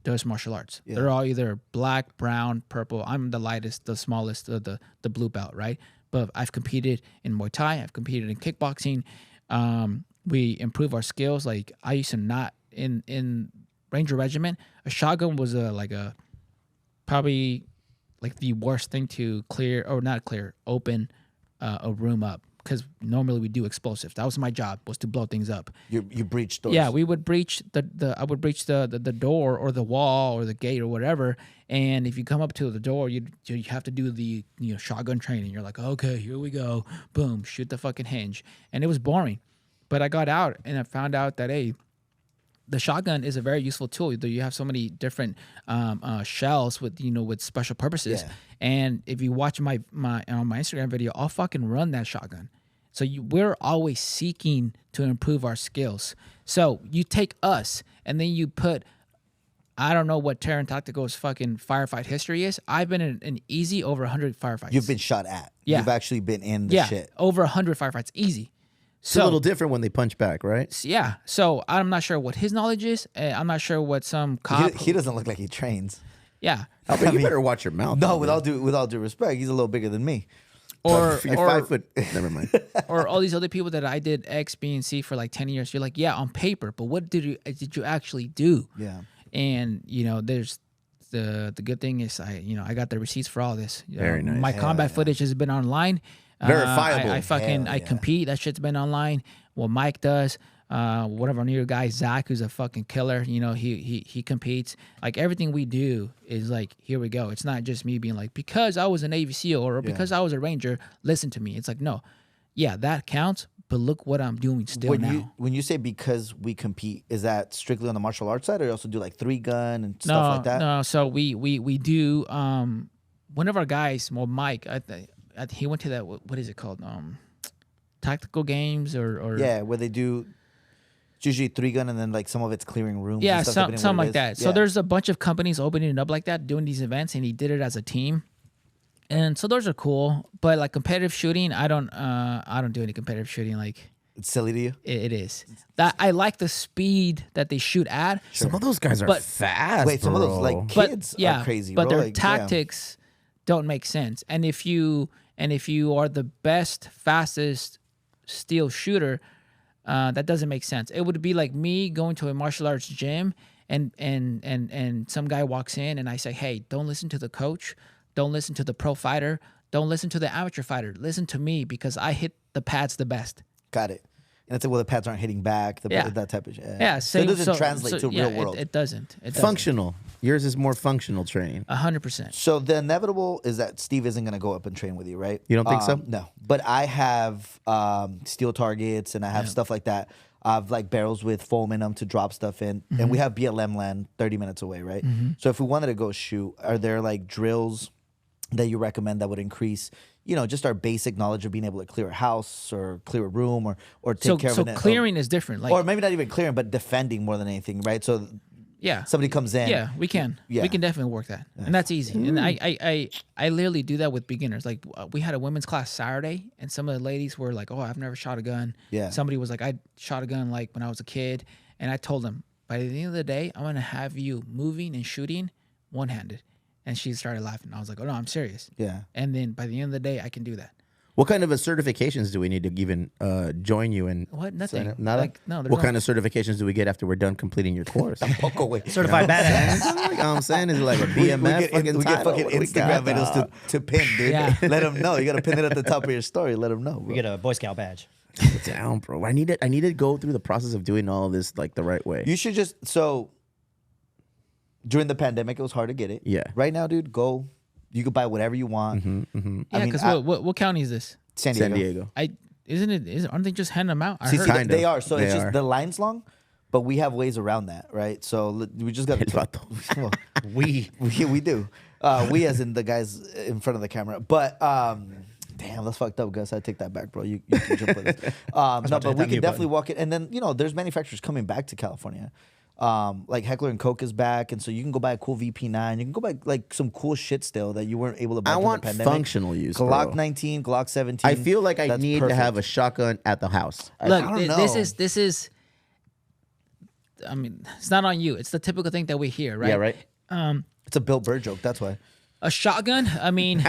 does martial arts. Yeah. They're all either black, brown, purple. I'm the lightest, the smallest, the blue belt, right? But I've competed in Muay Thai. I've competed in kickboxing. We improve our skills. Like, I used to not, in Ranger Regiment, a shotgun was probably, like, the worst thing to open a room up. Because normally we do explosives. That was my job, was to blow things up. You breach doors. Yeah, we would breach I would breach the door or the wall or the gate or whatever. And if you come up to the door, you have to do the shotgun training. You're like, okay, here we go, boom, shoot the fucking hinge, and it was boring. But I got out and I found out that the shotgun is a very useful tool. You have so many different shells with special purposes. Yeah. And if you watch my Instagram video, I'll fucking run that shotgun. So we're always seeking to improve our skills. So you take us and then you put, I don't know what Terran Tactical's fucking firefight history is. I've been in an easy over 100 firefights. You've been shot at. Yeah. You've actually been in the shit. Over 100 firefights, easy. It's a little different when they punch back, right? Yeah. So I'm not sure what his knowledge is. I'm not sure what some cop. He doesn't look like he trains. Yeah. But you better watch your mouth. No, with all due respect, he's a little bigger than me. Or you're 5 foot. Never mind. Or all these other people that I did X, B, and C for like 10 years. You're like, yeah, on paper, but what did you actually do? Yeah. And there's the good thing is I got the receipts for all this. Very nice. My combat footage has been online. Verifiable. I compete. That shit's been online. What Mike does. One of our new guys, Zach, who's a fucking killer. He competes. Like everything we do is like, here we go. It's not just me being like, because I was a Navy SEAL or because I was a Ranger, listen to me. It's like, no, yeah, that counts. But look what I'm doing still now. When you say because we compete, is that strictly on the martial arts side, or you also do like 3-gun and stuff like that? No. So we do. One of our guys, Mike, he went to that. What is it called? Tactical games or yeah, where they do. It's usually 3-gun and then like some of it's clearing rooms. Yeah, and stuff, something like that. So there's a bunch of companies opening it up like that, doing these events, and he did it as a team. And so those are cool. But like competitive shooting, I don't do any competitive shooting. Like it's silly to you. It is. That I like the speed that they shoot at. Sure. Some of those guys are fast. Wait, some of those like kids are crazy. But bro. their tactics don't make sense. And if you are the best, fastest steel shooter. That doesn't make sense. It would be like me going to a martial arts gym and some guy walks in and I say, hey, don't listen to the coach. Don't listen to the pro fighter. Don't listen to the amateur fighter. Listen to me because I hit the pads the best. Got it. And it's like, well, the pads aren't hitting back, that type of shit. Yeah. So it doesn't translate to real world. It doesn't. Functional. Yours is more functional training. 100%. So the inevitable is that Steve isn't going to go up and train with you, right? You don't think so? No. But I have steel targets and I have stuff like that. I have like barrels with foam in them to drop stuff in. Mm-hmm. And we have BLM land 30 minutes away, right? Mm-hmm. So if we wanted to go shoot, are there like drills that you recommend that would increase, just our basic knowledge of being able to clear a house or clear a room or take care of it? So clearing is different. Or maybe not even clearing, but defending more than anything, right? So Yeah. somebody comes in. Yeah, we can. Yeah. We can definitely work that, and that's easy. And I literally do that with beginners. Like we had a women's class Saturday, and some of the ladies were like, "Oh, I've never shot a gun." Yeah. Somebody was like, "I shot a gun like when I was a kid," and I told them, by the end of the day, I'm gonna have you moving and shooting one-handed. And she started laughing. I was like, "Oh no, I'm serious." Yeah. And then by the end of the day, I can do that. What kind of certifications do we need to even join you in? What? Nothing. Nada? Like, no. What kind of certifications do we get after we're done completing your course? Poke away. Certified badass. You know what I'm saying? Is it like a We BMF get, fucking we get title? fucking What do we Instagram got? videos to pin, dude. Yeah. Let them know. You got to pin it at the top of your story. Let them know. Bro. We get a Boy Scout badge. Down, bro. I need to go through the process of doing all this like the right way. You should just during the pandemic, it was hard to get it. Yeah. Right now, dude, go. You can buy whatever you want. Yeah, because what county is this? San Diego. San Diego. Aren't they just handing them out? I See, heard. Kind they of. are. So They it's are. just the line's long, but we have ways around that, right? So we just got El vato. well, We. we do. We as in the guys in front of the camera. But damn, that's fucked up, Gus. I take that back, bro. You can jump with us. No, about to but hit we that can mute definitely button. walk it. And then, there's manufacturers coming back to California. Like Heckler and Koch is back, and so you can go buy a cool VP9. You can go buy like some cool shit still that you weren't able to buy I during want the pandemic. functional use, Glock bro. 19, Glock 17. I feel like I That's need to perfect. have a shotgun at the house. Look, I don't know. this is. I mean, it's not on you. It's the typical thing that we hear, right? Yeah, right. It's a Bill Burr joke. That's why. A shotgun. I mean,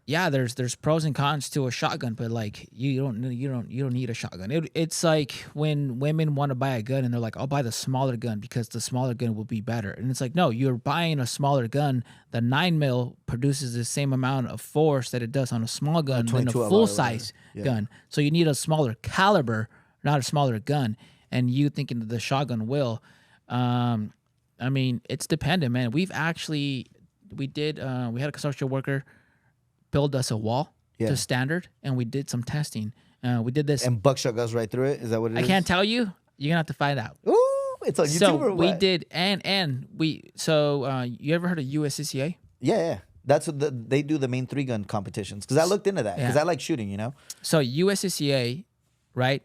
yeah, there's pros and cons to a shotgun, but like you don't need a shotgun. It's like when women want to buy a gun and they're like, "I'll buy the smaller gun because the smaller gun will be better." And it's like, no, you're buying a smaller gun. The 9mm produces the same amount of force that it does on a small gun than a 22 LR, full size yeah. gun. So you need a smaller caliber, not a smaller gun. And you thinking that the shotgun will. I mean, it's dependent, man. We had a construction worker build us a wall Yeah. to standard, and we did some testing. We did this. And buckshot goes right through it. Is that what it I is? can't tell you. You're gonna have to find out. Ooh, it's on YouTube So or we what? did, and we. So you ever heard of USCCA? Yeah. That's what they do the main 3-gun competitions. Because I looked into that. Because Yeah. I like shooting, So USCCA, right?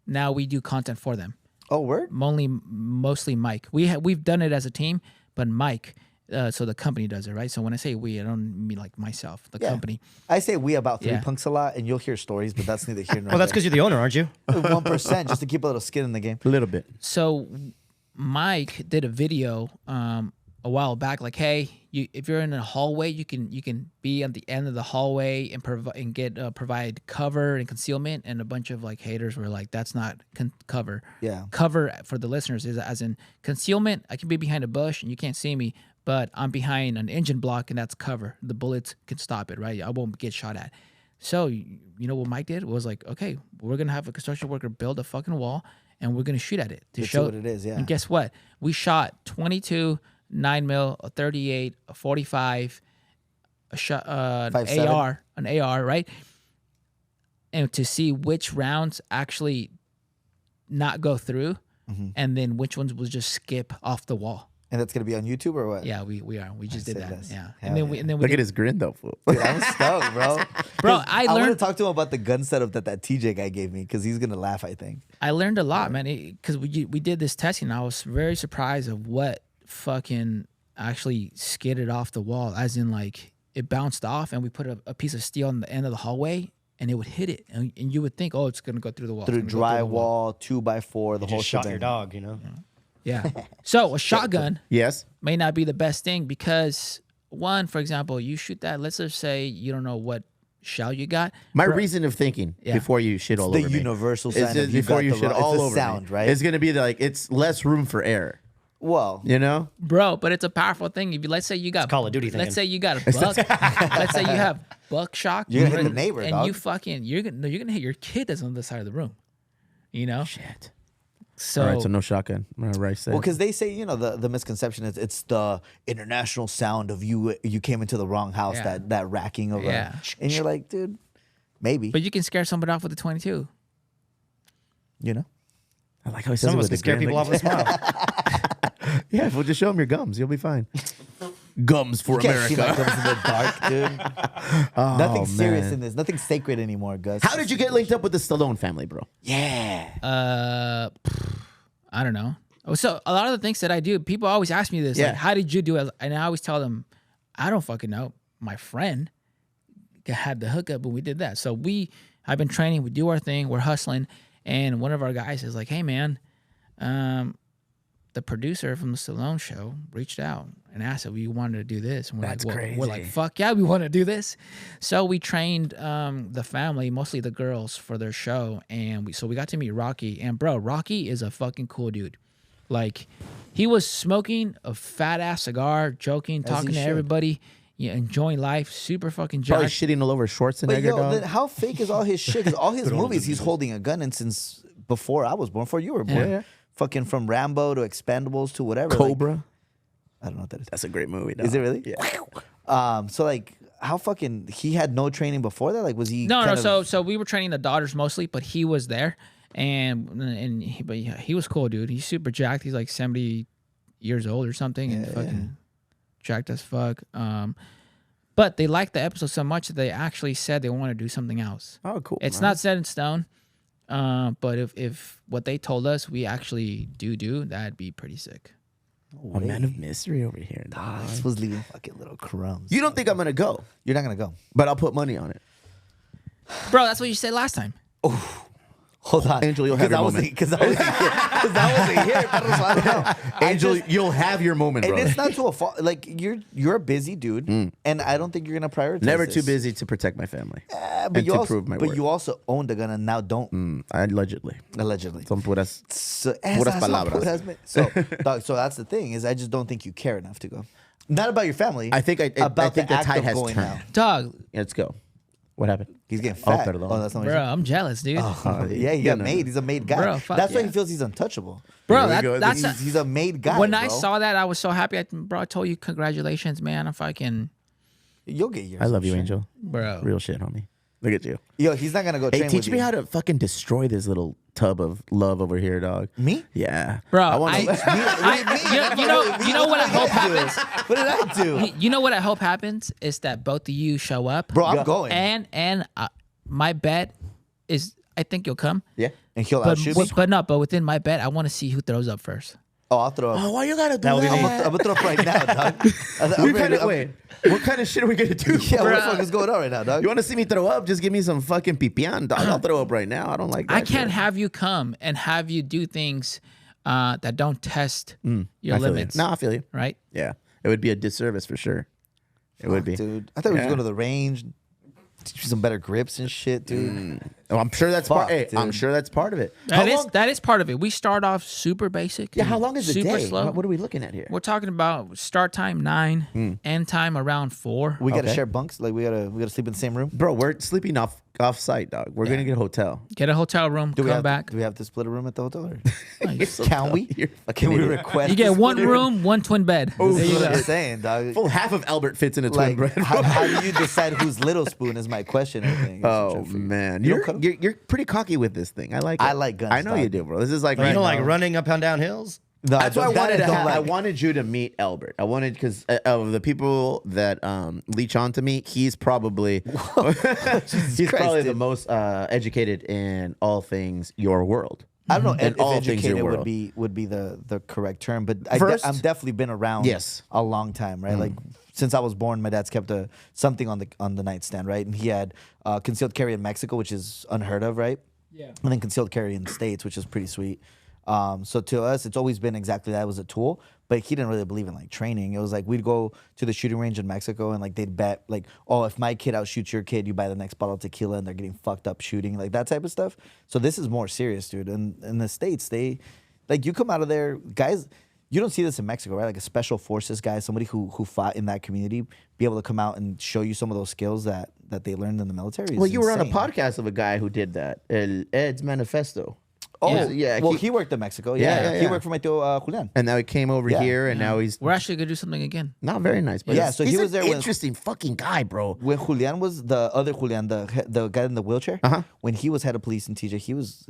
Now we do content for them. Oh, word? Mostly Mike. We've done it as a team, but Mike. So the company does it, right? So when I say we, I don't mean like myself, the Yeah. company. I say we about 3 Yeah. punks a lot, and you'll hear stories, but that's neither here nor Well, that's because you're the owner, aren't you? 1%, just to keep a little skin in the game. A little bit. So Mike did a video a while back, like, hey, if you're in a hallway, you can be at the end of the hallway and provide cover and concealment. And a bunch of like haters were like, that's not cover. Yeah. Cover for the listeners is as in concealment. I can be behind a bush and you can't see me, but I'm behind an engine block and that's cover. The bullets can stop it, right? I won't get shot at. So you know what Mike did was like, okay, we're gonna have a construction worker build a fucking wall and we're gonna shoot at it to To see show what it is, yeah. And guess what? We shot 22, 9mm, a 38, a 45, a shot, an 5.7. an AR, right? And to see which rounds actually not go through, and then which ones will just skip off the wall. And that's going to be on YouTube or what? Yeah, we just did say that. this. Yeah, Hell and then yeah. we Look did, at his grin though, fool. Dude, I'm stoked, bro. Bro, 'Cause I want to learned- talk to him about the gun setup that TJ guy gave me because he's going to laugh, I think. I learned a lot, man, because we did this testing. I was very surprised of what fucking actually skidded off the wall, as in like it bounced off, and we put a piece of steel on the end of the hallway, and it would hit it, and you would think, oh, it's gonna go through the wall, Through It's gonna go the wall. drywall, 2x4, the You whole just shot shebang. your dog, Yeah. So a shotgun Yes. may not be the best thing because one, for example, you shoot that. Let's just say you don't know what shell you got. My reason of thinking Yeah. before you shit all The over me universal is sign just of you before got you the shit ro- all it's a over sound, me. right? It's gonna be like it's less room for error. Well, You know? Bro, but it's a powerful thing. If you let's say you got Call of Duty let's thinking. say you got a buck. Let's say you have buckshot. You're gonna hit the and- neighbor, and dog. you fucking you're gonna hit your kid that's on the side of the room. You know. Shit. So, All right, so no shotgun. Right, well, because they say, the misconception is it's the international sound of you came into the wrong house, Yeah. that racking of Yeah. and you're like, dude, maybe, but you can scare somebody off with a 22. I like how he says Some it of us with can a scare grin, people like- off with a smile. Yeah, well, just show him your gums. You'll be fine. Gums for You can't see my America. gums in the dark, dude. Oh, Nothing serious man. in this. Nothing sacred anymore, Gus. How did you get linked up with the Stallone family, bro? Yeah. I don't know. So a lot of the things that I do, people always ask me this, Yeah. like, how did you do it? And I always tell them, I don't fucking know. My friend had the hookup and we did that. So I've been training, we do our thing, we're hustling. And one of our guys is like, hey man, the producer from the Stallone show reached out and asked if we wanted to do this. And we're That's like, crazy. We're like, fuck yeah, we want to do this. So we trained the family, mostly the girls, for their show. And we got to meet Rocky. And bro, Rocky is a fucking cool dude. Like, he was smoking a fat ass cigar, joking, talking to should. everybody, enjoying life, super fucking Probably jacked. shitting all over Schwarzenegger, But yo, dog. then how fake is all his shit? Because all his movies, he's holding a gun in since before I was born, before you were born. Yeah. Fucking from Rambo to Expendables to whatever. Cobra. Like, I don't know what that is. That's a great movie, dog. Is it really? Yeah. So like, how fucking he had no training before that? Like, was he? No. kind of- So we were training the daughters mostly, but he was there, but yeah, he was cool, dude. He's super jacked. He's like 70 years old or something, and fucking jacked as fuck. But they liked the episode so much that they actually said they want to do something else. Oh, cool. It's man. not set in stone, but if what they told us we actually do, that'd be pretty sick. a man of mystery over here, dog. This was leaving fucking little crumbs. You don't think I'm gonna go, You're not gonna go. but I'll put money on it. Bro, that's what you said last time. Hold on, Angel, you'll have your moment. Because I wasn't here. Because I wasn't here. Perro, so I don't know. Angel, you'll have your moment, And bro. it's not to a fault. Like you're a busy dude, and I don't think you're gonna prioritize. Never this. too busy to protect my family. But and you to also, prove my but worth. you also owned the gun and now don't. Allegedly. Allegedly. Son puras. So, Puras palabras. So, dog, so that's the thing is I just don't think you care enough to go. Not about your family. I think about I think the the act tide of has going turned. now. Dog, Let's go. What happened? He's getting fat. perdón. Oh, that's not what bro, you're I'm jealous, dude. saying. Yeah, he got made. He's a made guy. Bro, fuck that's why yeah. he feels he's untouchable. Bro, Here we go. that's He's a made guy. when I bro. saw that, I was so happy. I told you congratulations, man. I'm fucking You'll get yours. I love I'm you, sure. Angel. bro. Real shit, homie. Look at you. Yo, he's not gonna go Hey, train teach with me you. how to fucking destroy this little tub of love over here, dog. Me? Yeah. Bro, I wanna- you know what I hope happens? What did I do? You know what I hope happens is that both of you show up. Bro, I'm going. And my bet is I think you'll come. yeah. And he'll But outshoot me. but within my bet, I want to see who throws up first. Oh, I'll throw up. Oh, why you gotta do That would be that? I'm gonna throw up right now, dog. We kinda, wait, what kind of shit are we gonna do? Yeah, what the Bruh. fuck is going on right now, dog? You want to see me throw up? Just give me some fucking pipián, dog. I'll throw up right now. I don't like that I can't shit. have you come and have you do things that don't test your I feel you. limits. No, I feel you. Right? Yeah. It would be a disservice for sure. It would be. Dude, I thought we were Yeah. going to the range, teach you some better grips and shit, dude. Oh, I'm sure that's part. Fuck, Hey, I'm dude. sure that's part of it. How long? That is part of it. We start off super basic. Yeah. How long is the super day? slow. What are we looking at here? We're talking about start time 9, end time around 4. We gotta Okay. share bunks. Like we gotta sleep in the same room. Bro, we're sleeping off site, dog. We're gonna get a hotel. Get a hotel room, Do we come have back. Do we have to split a room at the hotel? Or? Nice. Can we? You're fucking Can we idiot. request? You get to one split a room, one twin bed. This There is you what go. I'm saying, dog. Full half of Albert fits in a twin Like, bread. how do you decide who's little spoon? Is my question. I think. Oh man, You don't you're pretty cocky with this thing. I like it. I like guns, I know you dog. do, bro. This is like You right know, like now. running up and down hills. No, That's why I that wanted to don't have. I like. wanted you to meet Albert. I wanted because of the people that leech onto me. He's probably he's probably the dude. most educated in all things your world. I don't know And if all things educated your would world. be the correct term, but First- I'm definitely been around Yes. a long time, right? Like since I was born, my dad's kept something on the nightstand, right? And he had concealed carry in Mexico, which is unheard of, right? Yeah. And then concealed carry in the States, which is pretty sweet. So to us, it's always been exactly that. It was a tool, but he didn't really believe in like training. It was like we'd go to the shooting range in Mexico and like they'd bet like, oh, if my kid outshoots your kid, you buy the next bottle of tequila, and they're getting fucked up shooting, like that type of stuff. So this is more serious, dude. And in the States, they like you come out of there, guys. You don't see this in Mexico, right? Like a special forces guy, somebody who fought in that community, be able to come out and show you some of those skills that they learned in the military. is Well, you were on a insane. podcast of a guy who did that. Ed's Manifesto. Oh, Yeah, Well, he- he worked in Mexico. Yeah, Yeah, yeah, he yeah. worked for my tío Julian. And now he came over Yeah. here, and now he's We're actually gonna do something again. not very nice. But Yeah, he's- so he he's was an there when- interesting fucking guy, bro. When Julian was the other Julian, the guy in the wheelchair, when he was head of police in TJ,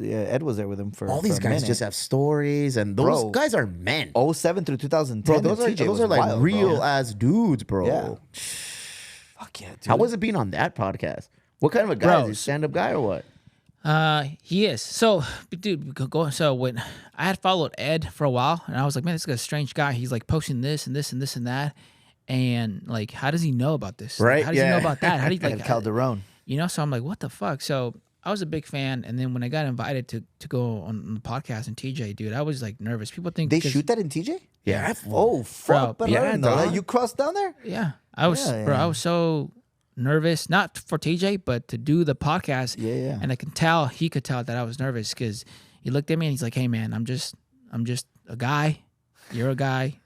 Ed was there with him for All these for a guys minute. just have stories, and those Bro. guys are men. 07 through 2010. Bro, those in TJ are was like wild, real bro. ass dudes, bro. Yeah. Fuck yeah, dude. How was it being on that podcast? What kind of a guy Bro, is he? Stand up guy or what? He is. So, dude, so when I had followed Ed for a while, and I was like, man, this is a strange guy. He's like posting this and this and this and that, and like, how does he know about this? Like, Right, how does he know yeah. about that? How do you Like like Calderon. You know? So I'm like, what the fuck? So I was a big fan, and then when I got invited to go on the podcast in TJ, dude, I was like nervous. People think They 'cause- shoot that in TJ? Yeah. Oh, fuck. Bro, But I yeah, didn't know that. dog. You crossed down there? Yeah, I was, Yeah, bro. yeah. I was so nervous, not for TJ, but to do the podcast. Yeah, yeah. And I can tell he could tell that I was nervous because he looked at me and he's like, "Hey, man, I'm just a guy. You're a guy.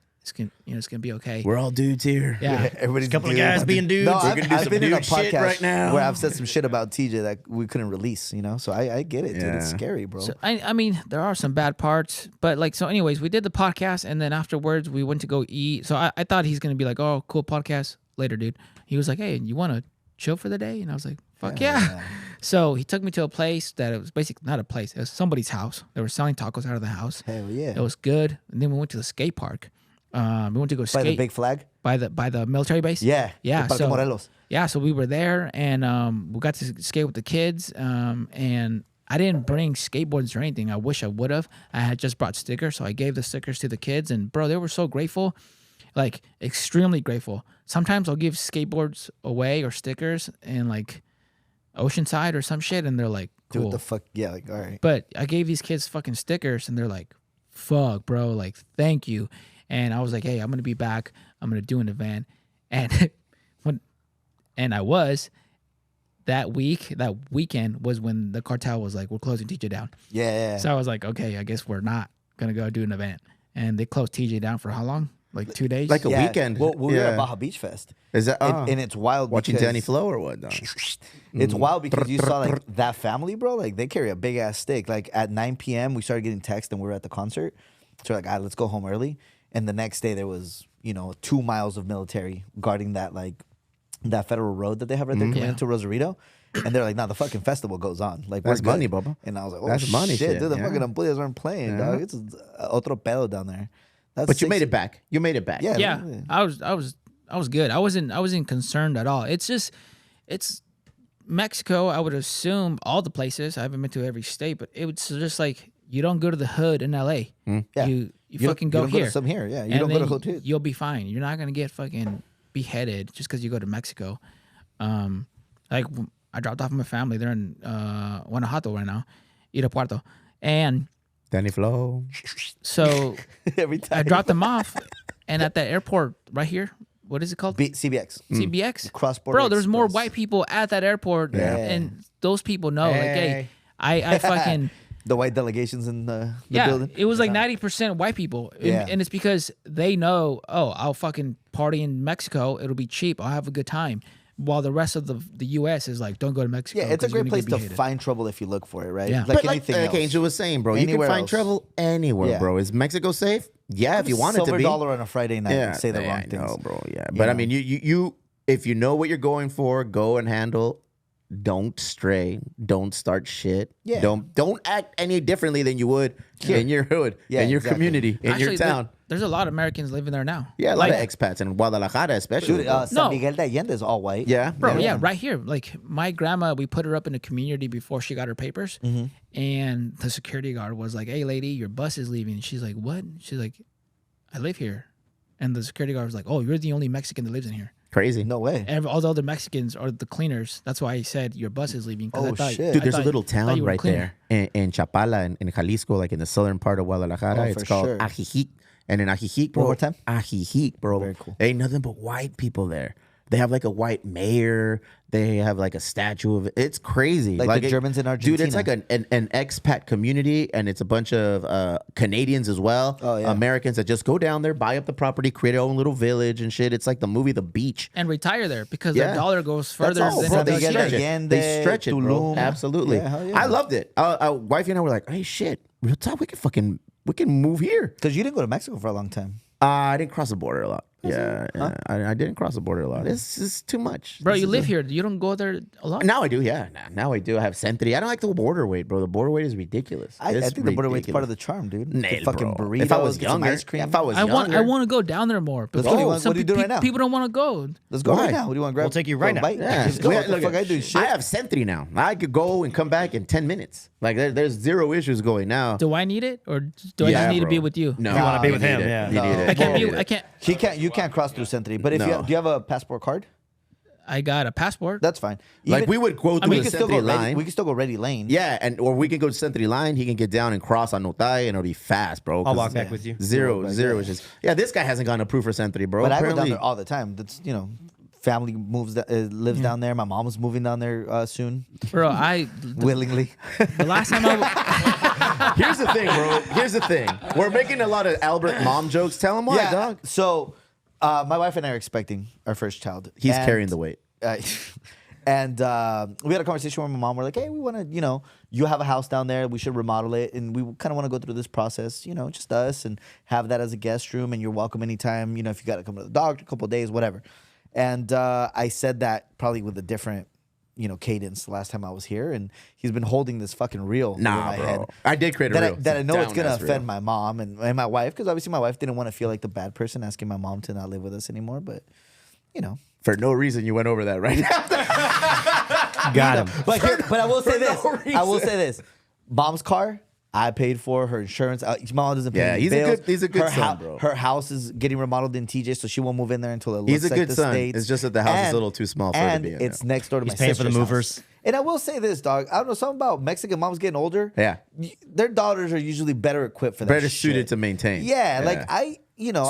It's gonna be okay." We're all dudes here. Yeah. Everybody's A couple of dude. guys being dudes. No, We're I've, gonna do I've some been in a dude shit podcast right now. where I've said some shit about TJ that we couldn't release, you know? So I get it, dude. It's Yeah. scary, bro. So I mean, there are some bad parts, but like, so anyways, we did the podcast, and then afterwards we went to go eat. So I thought he's gonna be like, "Oh, cool podcast later, dude." He was like, "Hey, you want to chill for the day?" And I was like, "Fuck yeah." So he took me to a place that it was basically not a place; it was somebody's house. They were selling tacos out of the house. Hell yeah. It was good. And then we went to the skate park. We went to go By skate the big flag? by the military base. Yeah. Yeah, The Parque so- Morelos. Yeah, so we were there, and we got to skate with the kids. And I didn't bring skateboards or anything. I wish I would have. I had just brought stickers, so I gave the stickers to the kids, and bro, they were so grateful, like extremely grateful. Sometimes I'll give skateboards away or stickers in like Oceanside or some shit, and they're like, Dude, cool. what the fuck? Yeah, like, all right. But I gave these kids fucking stickers, and they're like, fuck, bro, like, thank you. And I was like, hey, I'm gonna be back. I'm gonna do an event, and I was. That weekend was when the cartel was like, we're closing TJ down. Yeah. So I was like, okay, I guess we're not gonna go do an event. And they closed TJ down for how long? Like 2 days? Like a Yeah. weekend. Well, we were Yeah. at Baja Beach Fest. Is that And it's wild watching because Danny Flow or what? No. It's wild because you saw like that family, bro. Like they carry a big ass stick. Like at 9 p.m. we started getting text and we were at the concert. So we're like, let's go home early. And the next day there was, 2 miles of military guarding that that federal road that they have right there coming Yeah. into Rosarito. And they're like, the fucking festival goes on. Like That's we're good. money, Bubba. And I was like, oh, That's money shit, shit, dude. The yeah. fucking employees aren't playing, dog. It's otro pedo down there. That's But you made six- it back. You made it back. Yeah. yeah, I was good. I wasn't concerned at all. It's Mexico. I would assume all the places. I haven't been to every state, but it was just like you don't go to the hood in LA. Yeah. You don't- fucking go don't here. to some here. Yeah. You and don't go to then hotel. You'll be fine. You're not gonna get fucking beheaded just because you go to Mexico. I dropped off my family. They're in Guanajuato right now, Irapuato, and Danny Flow. so Every time. I dropped them off, and at that airport right here, what is it called? CBX. CBX. Cross-border Bro, there's more Express. white people at that airport, Yeah. and those people know. Like, hey, I fucking The white delegations in the yeah. building. It was like 90% white people, and, Yeah. and it's because they know. Oh, I'll fucking party in Mexico. It'll be cheap. I'll have a good time. While the rest of the U.S. is like, don't go to Mexico. Yeah, it's a 'cause you're great gonna place get to beheaded. find trouble if you look for it, right? Yeah. Like But anything like else. Angel was saying, bro, you Anywhere can find else. trouble anywhere, Yeah. bro. Is Mexico safe? Yeah, if you want it to Silver be. dollar on a Friday night. Yeah, Say the yeah, wrong I things. know, bro. Yeah, but I mean, you, if you know what you're going for, go and handle. Don't stray. Don't start shit. Yeah. Don't act any differently than you would in your hood, Yeah, in your exactly. community, in Actually, your town. there's a lot of Americans living there now. Yeah, a lot like, of expats in Guadalajara, especially. Dude, bro. San No. Miguel de Allende is all white. yeah, Bro, yeah, right here. Like my grandma, we put her up in a community before she got her papers, Mm-hmm. and the security guard was like, "Hey, lady, your bus is leaving." She's like, "What?" She's like, "I live here," and the security guard was like, "Oh, you're the only Mexican that lives in here. Crazy. No way. All the other Mexicans are the cleaners. That's why I said your bus is leaving." 'cause Oh, I thought, shit. Dude, I there's a thought- little I thought town you were right cleaner. there in Chapala, in Jalisco, like in the southern part of Guadalajara. Oh, It's for called sure. Ajijic. And in Ajijic, bro. One more time? Ajijic, bro. Very cool. Ain't nothing but white people there. They have like a white mayor. They have like a statue of it. It's crazy. Like the Germans in Dude, it's Argentina. like an expat community, and it's a bunch of Canadians as well. Oh, yeah. Americans that just go down there, buy up the property, create their own little village and shit. It's like the movie The Beach. and retire there because Yeah. their dollar goes further That's all, than bro. it They does Miguel stretch de it. Allende, They stretch it, bro. Tulum. Absolutely. Yeah, hell yeah. I loved it. Wifey and I were like, "Hey, shit, real talk, we can move here." Because you didn't go to Mexico for a long time. I didn't cross the border a lot. Yeah, I didn't cross the border a lot. It's too much. Bro, This you is live here. You don't go there a lot? Now I do, yeah. Now I do. I have Sentry. I don't like the border wait, bro. The border wait is ridiculous. I It's think the border wait's part of ridiculous. the charm, dude. Nail, Get fucking bro. burritos, If I was get some younger, ice cream. if I was I younger, want to go down there more. But Let's go. some What are you doing right now? people don't want to go. Let's go Why? right now. What do you want to grab? We'll take you right Go now. bite? yeah, Let's go. we- What the look, fuck I do? Shit. I have Sentry now. I could go and come back in 10 minutes. Like there's zero issues going now. Do I need it, or do I Yeah, just need to bro. be with you? No, You wanna be with need him, it. yeah. You No. need it. I can't You need be. it. I can't. You can't cross through Sentry. But if No. do you have a passport card? I got a passport. That's fine. Like Even- we would go I through mean, we the can still Sentry go ready. line. We can still go ready lane. Yeah, or we can go to Sentry line. He can get down and cross on Notai, and it'll be fast, bro. I'll 'cause walk back with you. Zero back, is yeah. just this guy hasn't gotten approved for Sentry, bro. But I go down Apparently- there all the time. That's family lives down there. My mom's moving down there soon, Bro, willingly. the last time I Here's the thing, bro. Here's the thing. We're making a lot of Albert mom jokes. Tell him why, dog. So, my wife and I are expecting our first child. He's And, carrying the weight. And we had a conversation with my mom. We're like, hey, we want to, you have a house down there. We should remodel it. And we kind of want to go through this process, just us and have that as a guest room. And you're welcome anytime, if you got to come to the doctor, a couple of days, whatever. And I said that probably with a different, cadence the last time I was here. And he's been holding this fucking reel in Nah, my bro. head. I did create a That, reel. that I know it's Down going to ass reel. offend my mom and my wife. Because obviously my wife didn't want to feel like the bad person asking my mom to not live with us anymore. But, For no reason, you went over that right now. Got him. But I will say For this. no I will say this. Mom's car, I paid for her insurance. Mom doesn't pay Yeah, any he's a bills. good- he's a good her son, bro. Her house is getting remodeled in TJ, so she won't move in there until it looks He's a like good the son. States. It's just that the house is a little too small for her to and be in, it's yeah. next door to He's my paying for the sister's movers. house. And I will say this, dog. I don't know, something about Mexican moms getting older. Yeah. Their daughters are usually better equipped for that Better suited shit. to maintain. Yeah, like So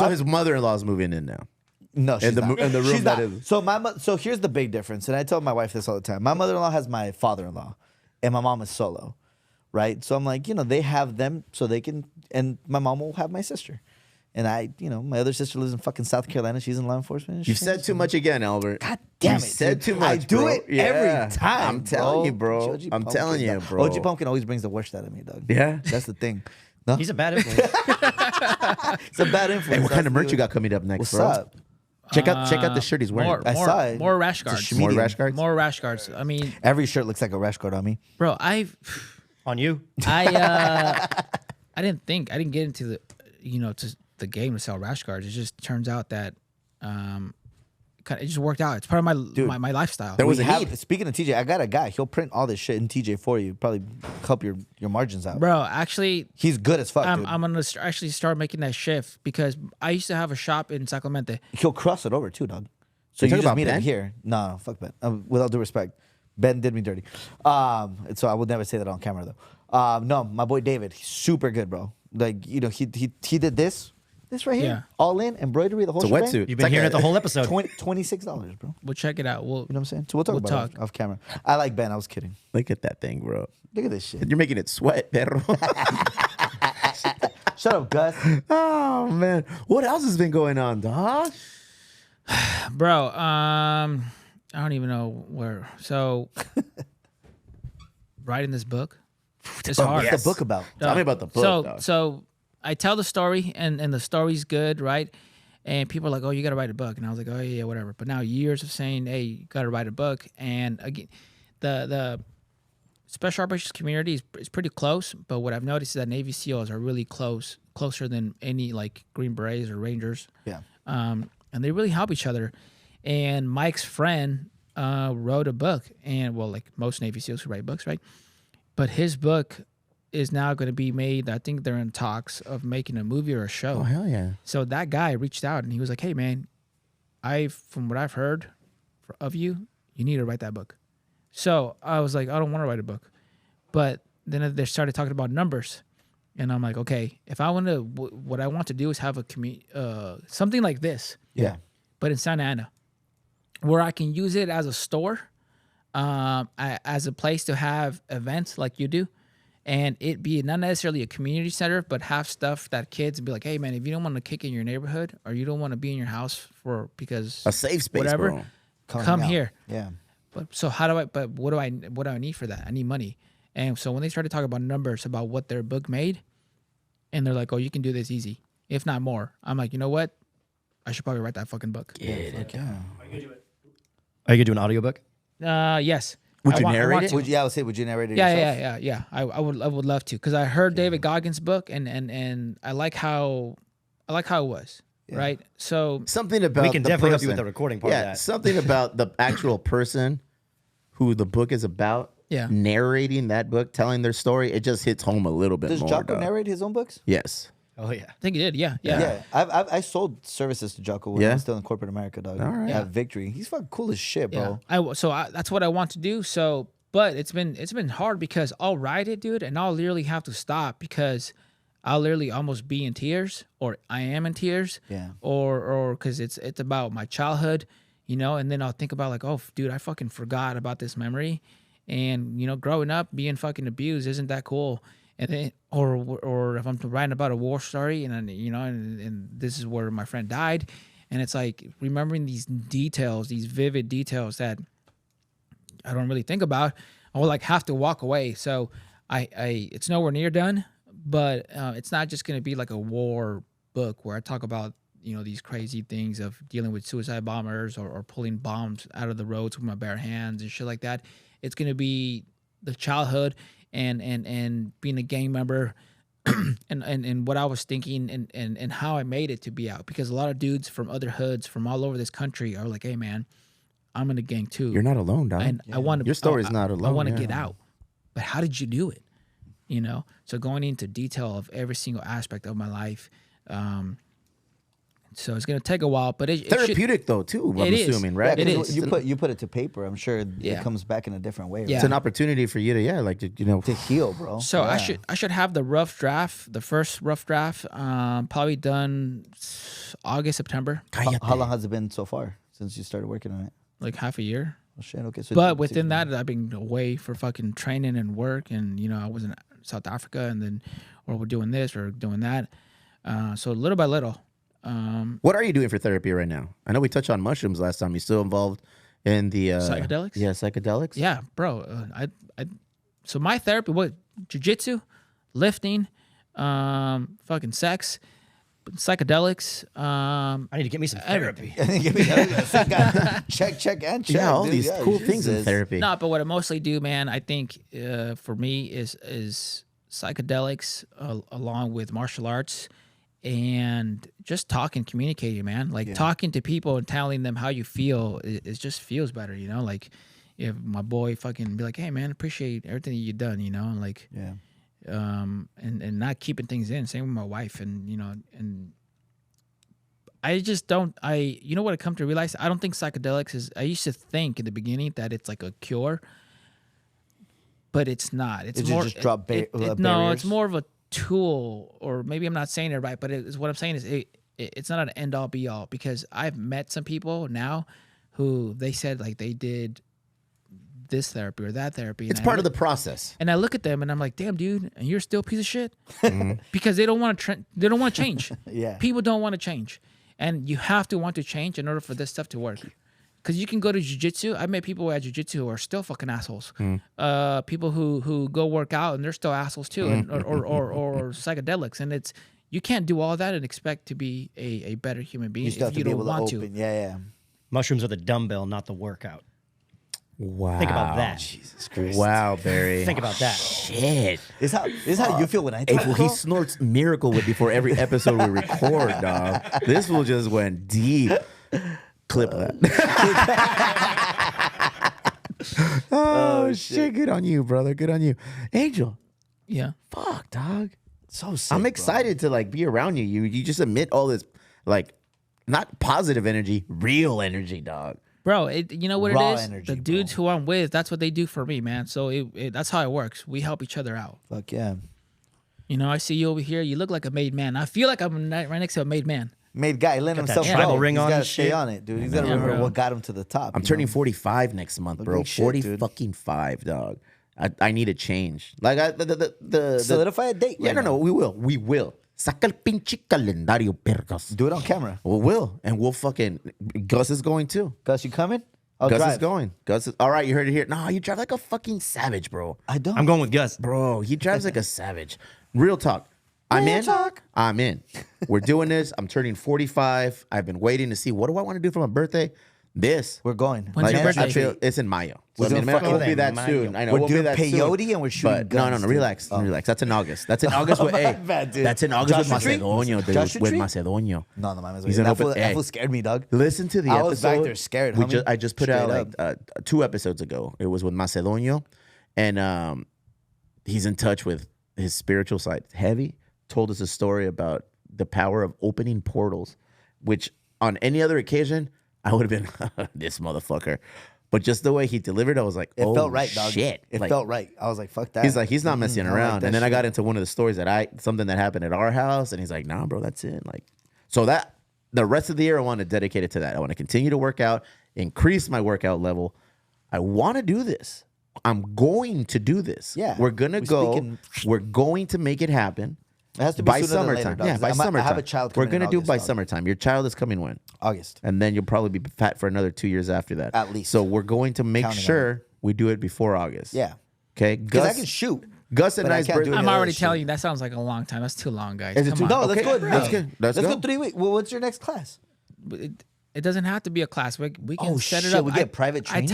I- his mother-in-law's moving in now. No, she's the not. in the room She's that not. is. So so here's the big difference, and I tell my wife this all the time. My mother-in-law has my father-in-law, and my mom is solo, right? So I'm like, they have them so they can, and my mom will have my sister, and my other sister lives in fucking South Carolina. She's in law enforcement. and You've shit. said too much again, Albert. God damn You it! said dude. too much. I do bro. it Yeah. every time. I'm telling you, bro. OG I'm telling you, Pumpkin, bro. OG Pumpkin always brings the worst out of me, dog. Yeah? That's the thing. No, He's a bad influence. it's a bad influence. Hey, what kind of That's merch the- you got coming up next, What's bro? up? Check out the shirt he's wearing. more, I more, saw it. more rash It's a guards. schmedium. More rash guards. More rash guards. I mean, Every shirt looks like a rash guard on me. bro, On you. I didn't get into the to the game to sell rash guards. It just turns out that it just worked out. It's part of my lifestyle. There was We a have- need. Speaking of TJ, I got a guy. He'll print all this shit in TJ for you. Probably help your margins out. Bro, actually, He's good as fuck, dude. I'm gonna actually start making that shift because I used to have a shop in Sacramento. He'll cross it over too, dog. So You you talking just about meet him Ben? here. No, fuck Ben. Without due respect, Ben did me dirty. So I would never say that on camera though. No, my boy David, he's super good, bro. Like he did this right here, Yeah. all in embroidery, the whole It's a shebang. wetsuit. You've been hearing it the whole episode. $26, bro. We'll check it out. You know what I'm saying? So we'll talk We'll about it off camera. I like Ben. I was kidding. Look at that thing, bro. Look at this shit. You're making it sweat, perro. Shut up, Gus. Oh man, what else has been going on, dog? Bro, I don't even know where. So, writing this book, it's hard. What's the book about? Tell me about the book. So, dog. so I tell the story, and the story's good, right? And people are like, "Oh, you got to write a book," and I was like, "Oh yeah, whatever." But now years of saying, "Hey, you got to write a book," and again, the special operations community is pretty close. But what I've noticed is that Navy SEALs are really closer than any like Green Berets or Rangers. Yeah. And they really help each other. And Mike's friend wrote a book, and well, like most Navy SEALs who write books, right? But his book is now going to be made. I think they're in talks of making a movie or a show. Oh hell yeah. So that guy reached out and he was like, "Hey man, from what I've heard of you, you need to write that book." So I was like, "I don't want to write a book," but then they started talking about numbers, and I'm like, "Okay, if I want to, what I want to do is have a something like this, Yeah. but in Santa Ana, where I can use it as a store, as a place to have events like you do." And it be not necessarily a community center, but have stuff that kids be like, "Hey man, if you don't want to kick in your neighborhood or you don't want to be in your house because A safe space, whatever, bro. come out. here." Yeah. But so how do I? But what do I need for that? I need money. And so when they started talking about numbers about what their book made, and they're like, "Oh, you can do this easy, if not more," I'm like, you know what? I should probably write that fucking book. Are you gonna do an audiobook? Yes. Would you I narrate want it? to. Would you narrate it yourself? Yeah. I would love to, because I heard David Goggins' book, and I like how it was. Right. So Something about We can the definitely help person. you with the recording part of that. Something about the actual person who the book is about. Yeah. Narrating that book, telling their story, it just hits home a little bit Does more. Jocko dog. narrate his own books? Yes. Oh yeah. I think he did. Yeah. Yeah, I sold services to Jocko when I Yeah? was still in corporate America, dog. All right. At Victory, he's fucking cool as shit, bro. That's what I want to do. So, but it's been hard, because I'll write it, dude, and I'll literally have to stop, because I'll literally almost be in tears, or I am in tears. Yeah. Or because it's about my childhood, and then I'll think about like, oh, dude, I fucking forgot about this memory, and growing up being fucking abused isn't that cool. And then, or if I'm writing about a war story, and then, and this is where my friend died, and it's like remembering these details, these vivid details that I don't really think about, I will like have to walk away. So I it's nowhere near done, but it's not just gonna be like a war book where I talk about these crazy things of dealing with suicide bombers, or pulling bombs out of the roads with my bare hands and shit like that. It's gonna be the childhood and being a gang member, and what I was thinking, and how I made it to be out, because a lot of dudes from other hoods from all over this country are like, hey man, I'm in a gang too. You're not alone, dog. And I want to. Your story's not alone. I want to yeah. get out, but how did you do it? So going into detail of every single aspect of my life. So it's gonna take a while, but it Therapeutic though too. I'm It is. assuming, right? It Yeah, is. you put it to paper. I'm sure Yeah. it comes back in a different way. Right? Yeah. It's an opportunity for you to, To heal, bro. So Yeah. I should have the rough draft, the first rough draft, probably done August, September, How long has it been so far since you started working on it? like half a year. Oh shit. Okay. So But within that, I've been away for fucking training and work, and I was in South Africa, and then, or we're doing this or doing that. So little by little. What are you doing for therapy right now? I know we touched on mushrooms last time. You still involved in the Psychedelics? Yeah, psychedelics. Yeah, bro. So my therapy, what, jiu-jitsu, lifting, fucking sex, psychedelics. I need to get me some therapy. check and check. Yeah, all dude. these Yeah, cool things in Jesus. therapy. No, but what I mostly do, man, I think for me is psychedelics, along with martial arts, and just talking, communicating, man. Like talking to people and telling them how you feel, it just feels better, Like if my boy fucking be like, hey man, appreciate everything that you've done, and like, Yeah. and not keeping things in. Same with my wife, and and I just don't. What I come to realize, I don't think psychedelics is. I used to think in the beginning that it's like a cure, but it's not. It's Did you more just drop no. barriers? It's more of a tool, or maybe I'm not saying it right, but what I'm saying is it's not an end all be all, because I've met some people now who they said like they did this therapy or that therapy. It's part of the process. And I look at them and I'm like, damn, dude, and you're still a piece of shit, because they don't want to. They don't want to change. Yeah. People don't want to change, and you have to want to change in order for this stuff to work. Because you can go to jiu-jitsu. I've met people at jiu-jitsu who are still fucking assholes. People who go work out and they're still assholes too, or psychedelics. And you can't do all that and expect to be a better human being You still have if to you be don't able want to open. to. Yeah. Mushrooms are the dumbbell, not the workout. Wow. Think about that. Jesus Christ. Wow, Barry. Think about that. Shit. This is how you feel when I Hey, talk. fool, he snorts Miracle Whip before every episode we record, dog. This fool just went deep. Clip that. Oh, shit. Good on you, brother. Good on you. Angel, Yeah. fuck, dog. So sick, I'm bro. excited to like be around you. You just emit all this like not positive energy, real energy, dog. Bro, you know what Raw it is? energy, The dudes who I'm with, that's what they do for me, man. So that's how it works. We help each other out. Fuck yeah. I see you over here. You look like a made man. I feel like I'm right next to a made man. Made guy, letting Got that himself tribal go. ring He's on gotta and stay shit. on it, dude. He's got to Yeah, remember bro. what got him to the top. I'm turning 45 next month, bro. like shit, 40 dude. fucking 5, dog. I need a change. Like the Solidify a date. Yeah, right no, now. we will. Saca el pinche calendario, perros. Do it on camera. We will, and we'll fucking. Gus is going too. Gus, you coming? I'll Gus drive. is going. Gus is all right. You heard it here. No, you drive like a fucking savage, bro. I don't. I'm going with Gus. Bro, he drives like a savage. Real talk. I'm in. I'm in. We're doing this. I'm turning 45. I've been waiting to see what do I want to do for my birthday. This. We're going. When's your birthday? I feel it's in Mayo. So, We're I mean, gonna it won't fucking- be that Mayo. soon. I know. We're it won't be doing that soon. peyote and we're shooting But guns, no. dude. Relax. Relax. That's in August. That's in August with My bad, dude. That's in August with Joshua Tree? Macedonio, dude. Joshua With Tree? Macedonio. No, man. He's an That open- fool hey. scared me, dog. Listen to the I episode. was back there scared, homie. I just put out Straight like 2 episodes ago. It was with Macedonio, and he's in touch with his spiritual side. Heavy told us a story about the power of opening portals, which on any other occasion I would have been this motherfucker. But just the way he delivered, I was like, It oh, felt right, dog. shit. It Like, felt right. I was like, fuck that. he's like, he's not messing I like around. that And then I shit. got into one of the stories something that happened at our house, and he's like, nah, bro, that's it. Like, so that the rest of the year I want to dedicate it to that. I want to continue to work out, increase my workout level. I want to do this. I'm going to do this. Yeah. We're gonna We're go. speaking- We're going to make it happen. It has to be by sooner than later, summertime. dog, Yeah, 'cause by I summertime. have a child We're coming in gonna do August, by dog. summertime. Your child is coming when? August. And then you'll probably be fat for another 2 years after that. At least. So we're going to make Counting on sure we do it before August. Yeah. Okay. Because I Gus, can shoot. Gus and but I I's can't do birthday. it. I'm Yeah, already shit. telling you that sounds like a long time. That's too long, guys. Is it Come too- on. No, let's Okay, go. that's Hey, good. Let's go go. 3 weeks. Well, what's your next class? It doesn't have to be a class. We can Oh, set it shit, up. we get private training,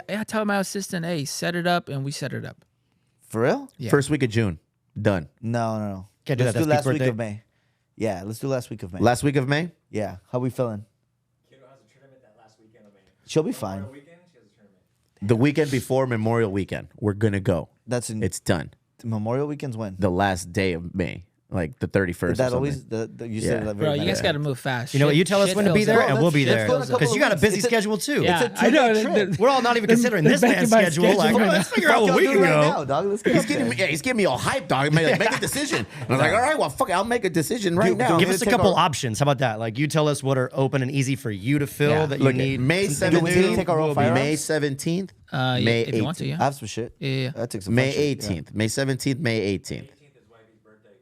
I tell my assistant, hey, set it up, and we set it up. For real? Yeah. First week of June. Done. No. Can't do Let's that. do That's last Pete's week of birthday. May. Yeah, let's do last week of May. Last week of May. Yeah. How we feeling? Kiddo has a tournament that last weekend of May. She'll be fine. Memorial weekend, she has a tournament. The weekend before Memorial Weekend. We're gonna go. That's in It's done. Memorial Weekend's when? The last day of May. Like the 31st. That or always something. you Yeah. said that Bro, very you guys nice. got to move fast. You know what? You tell us Shit when to be fills there, up. and we'll be let's there. go in a couple Because you of got a weeks. busy It's a- schedule too. Yeah, It's a I know. two-day trip. We're all not even considering this Back man's in my schedule. Like, schedule right let's now. figure out what we can right go. now, dog. Let's get He's up getting there. me. Yeah, he's giving me all hype, dog. Make a decision. And I was like, all right, well, fuck it. I'll make a decision right Dude, now. dude, Give We're us a gonna take couple our- options. How about that? Like you tell us what are open and easy for you to fill Yeah. that you Look, need. May Do we need to 17th. take our own firearms? May 17th. Yeah, May if you want to, 18th. I yeah. have some shit. Yeah. That takes some May fun shit, yeah. 18th. May 17th. May 18th.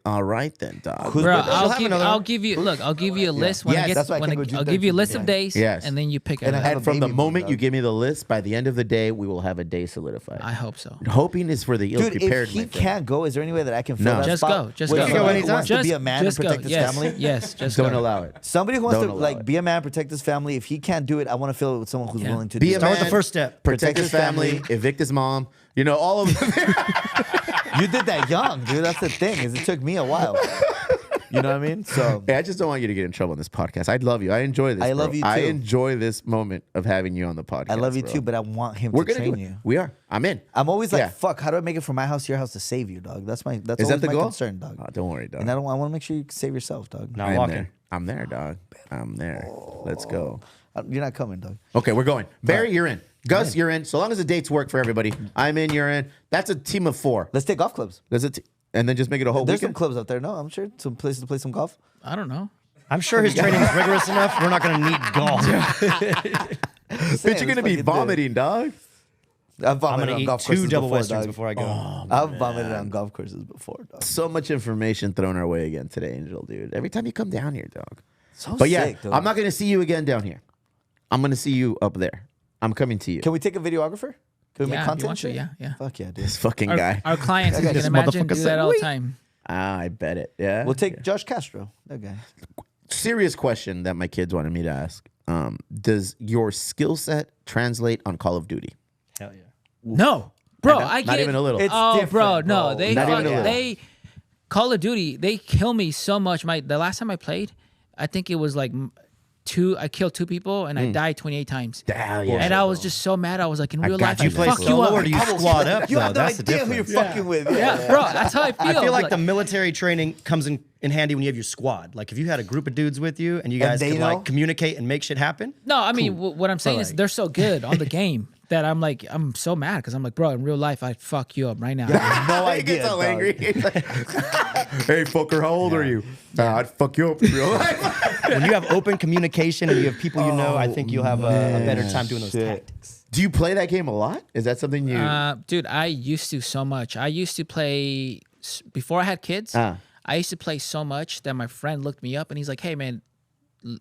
All right then, dog. Who's Bro, birthday? I'll give you. Look, I'll give you a list when Yes. I get. That's why I when can't go June I'll give you a 13th. list of Yeah. days. Yes. And then you pick it. And I up. have And a from the baby moment moon, you dog. give me the list, by the end of the day, we will have a day solidified. I hope so. Hoping is for the ill Dude, prepared. if he can't go, is there any way that I can fill No. that Just spot? go. Just with go. somebody who Anytime. wants to be a man and just protect go. his Yes. family? Yes. Just Don't go. allow it. Somebody who wants Don't to allow like it. be a man, protect his family. If he can't do it, I want to fill it with someone who's Yeah. willing to Be do a it. Start with man, the first step. Protect his family. Evict his mom. You know all of them. You did that young, dude. That's the thing. Is it took me a while. You know what I mean? So Hey, I just don't want you to get in trouble on this podcast. I love you. I enjoy this. I bro. love you, I too. enjoy this moment of having you on the podcast. I love you bro. too, but I want him We're to gonna do train it. you. We are. I'm in. I'm always like, Yeah. fuck. How do I make it from my house to your house to save you, dog? That's Is always that the my goal? concern, dog. Oh, don't worry, dog. And I want to make sure you save yourself, dog. Not I'm walking. there. I'm there, dog. I'm there. Let's go. You're not coming, dog. Okay, we're going. Barry, you're in. Gus, you're in. So long as the dates work for everybody. I'm in. You're in. That's a team of 4. Let's take golf clubs. And then just make it a whole There's some weekend. clubs out there. No, I'm sure some places to play some golf. I don't know. I'm sure his training is rigorous enough. We're not going to need golf. Bitch, you're gonna be vomiting, dog. I've I'm vomited going on to golf eat courses 2 double before, westerns dog. before I go. I've vomited on golf courses before, dog. So much information thrown our way again today, Angel, dude. Every time you come down here, dog. So But yeah, sick, dog. I'm not gonna see you again down here. I'm gonna see you up there. I'm coming to you. Can we take a videographer? Can we Yeah, make if content? you want to, shit? yeah. Fuck yeah, dude. This fucking guy. Our clients, as you This can imagine, motherfucker do said, that all the "Wee." time. I bet it. Yeah. We'll take Josh Castro. That guy. Serious question that my kids wanted me to ask. Does your skill set translate on Call of Duty? Hell yeah. No, bro, I get Not even a little. It's Oh, different, bro, no, bro. they Not even a fuck- little. they Call of Duty. They kill me so much. The last time I played, I think it was like I killed 2 people and I died 28 times. Hell yeah. And I was just so mad. I was like, in real got life, you. I Do you play fuck you solo up. or do you squad up? You though? have no That's the idea who you're difference. fucking with. Yeah, bro, that's how I feel. I feel like the military training comes in handy when you have your squad. Like if you had a group of dudes with you and you guys they could know? like communicate and make shit happen. No, I mean, what I'm saying is like- they're so good on the game that I'm so mad because I'm like, bro, in real life, I'd fuck you up right now. No He idea. gets all dog. angry. He's like, hey, fucker, how old are you? Nah, I'd fuck you up in real life. When you have open communication and you have people you know, I think you'll have a better time doing those Shit. tactics. Do you play that game a lot? Is that something you? Dude, I used to so much. I used to play before I had kids. I used to play so much that my friend looked me up and he's like, "Hey, man,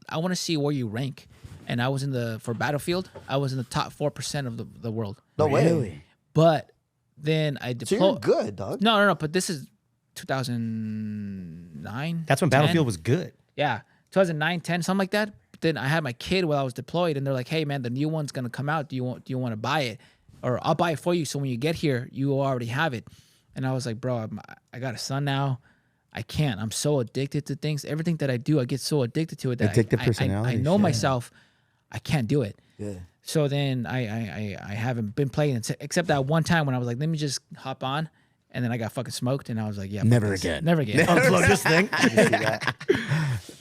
I want to see where you rank." And I was for Battlefield. I was in the top 4% of the world. No way. But then I So deployed. you're good, dog. No. But this is 2009. That's when 10. Battlefield was good. Yeah, 2009, 10, something like that. But then I had my kid while I was deployed, and they're like, "Hey, man, the new one's gonna come out. Do you want to buy it, or I'll buy it for you? So when you get here, you already have it." And I was like, "Bro, I got a son now. I can't. I'm so addicted to things. Everything that I do, I get so addicted to it that Addictive I personality, know shit. myself. I can't do it." Yeah. So then I haven't been playing except that one time when I was like, let me just hop on, and then I got fucking smoked, and I was like, yeah, fuck Never this. again. Never again. Unplug this thing.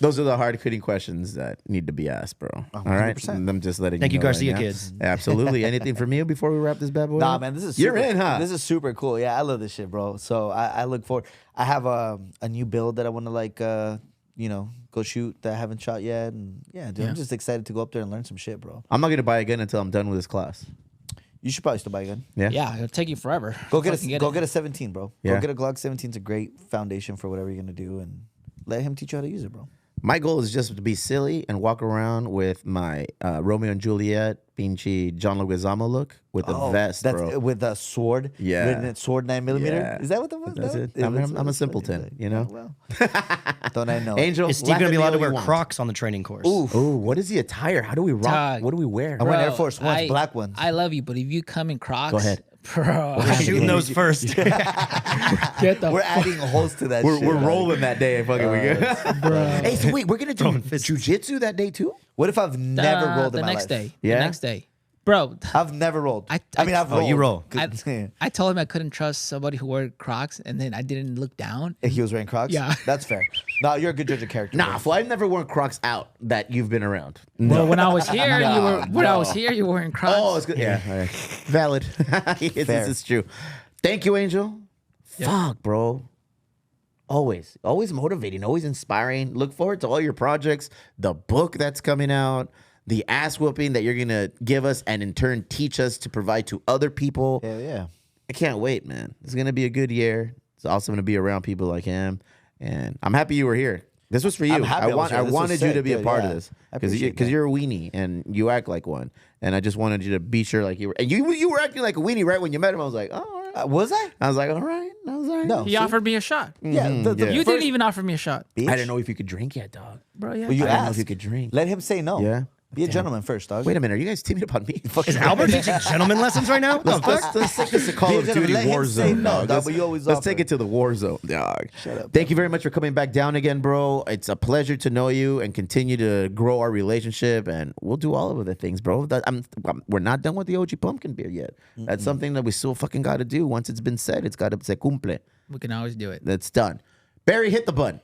Those are the hard-hitting questions that need to be asked, bro. All right? 100%. I'm just letting Thank you you, know Garcia right now. kids. Absolutely. Anything from you before we wrap this bad boy Nah, up? man, this is You're super, in, huh? This is super cool. Yeah, I love this shit, bro. So I look forward. I have a new build that I want to go shoot that I haven't shot yet, and yeah, dude, I'm just excited to go up there and learn some shit, bro. I'm not going to buy a gun until I'm done with this class. You should probably still buy a gun. Yeah? Yeah, it'll take you forever. Go get Fucking a it. get a 17, bro. Yeah. Go get a Glock 17. It's a great foundation for whatever you're gonna do, and let him teach you how to use it, bro. My goal is just to be silly and walk around with my Romeo and Juliet, pinche John Leguizamo look with a vest, that's bro. with a sword. Yeah. Written at sword 9mm. Yeah. Is that what the fuck? That's it. Yeah, I'm that's a what it's simpleton, fucking you know? Well, don't I know? Angel, Is Steve laugh going to at be me allowed to all you wear want. Crocs on the training course? Oh, what is the attire? How do we rock? Dog. What do we wear? I went Air Bro, Force Ones, black ones. I love you, but if you come in Crocs, Go ahead. bro. We're shooting those first. Get the We're adding holes to that We're shit. dog. rolling that day. Fucking we good. bro. Hey, so wait, we're going to do jujitsu that day too? What if I've never rolled the in my next life? day. Yeah? The next day, bro. I've never rolled. I mean, I've Oh, rolled. you roll. I told him I couldn't trust somebody who wore Crocs, and then I didn't look down. He was wearing Crocs? Yeah. That's fair. No, you're a good judge of character. Nah, bro. fool, I've never worn Crocs out that you've been around. Well, when I was here, No, you were wearing Crocs. Oh, it's good. Yeah, all right. Valid. Yes, Fair. this is true. Thank you, Angel. Fuck, bro. Always motivating, always inspiring. Look forward to all your projects, the book that's coming out, the ass whooping that you're going to give us and in turn teach us to provide to other people. Hell yeah. I can't wait, man. It's going to be a good year. It's also going to be around people like him. And I'm happy you were here. This was for you. I'm happy I was here. I This was wanted you sick, to be a dude. part Yeah. of this I appreciate because that. you're a weenie and you act like one. And I just wanted you to be sure like you were. And you were acting like a weenie right when you met him. I was like, oh, all right. Was I? I was like, all right. I was all right. No. He offered me a shot. Yeah. The yeah. You first didn't even offer me a shot, bitch. I didn't know if you could drink yet, dog. bro. Yeah. Well, you I didn't know if asked. you could drink. Let him say no. Yeah. Be a gentleman first, dog. Wait a minute. Are you guys teaming up on me? Is Albert teaching gentleman lessons right now? Oh, Let's take this to Call Be a of gentleman. Duty Let him War say Zone, no, dog. dog, but you always Let's offer. take it to the War Zone, dog. Shut up, Thank you very much for coming back down again, bro. It's a pleasure to know you and continue to grow our relationship, and we'll do all of the things, bro. We're not done with the OG pumpkin beer yet. That's something that we still fucking got to do. Once it's been said, it's got to se cumple. We can always do it. That's done. Barry, hit the button.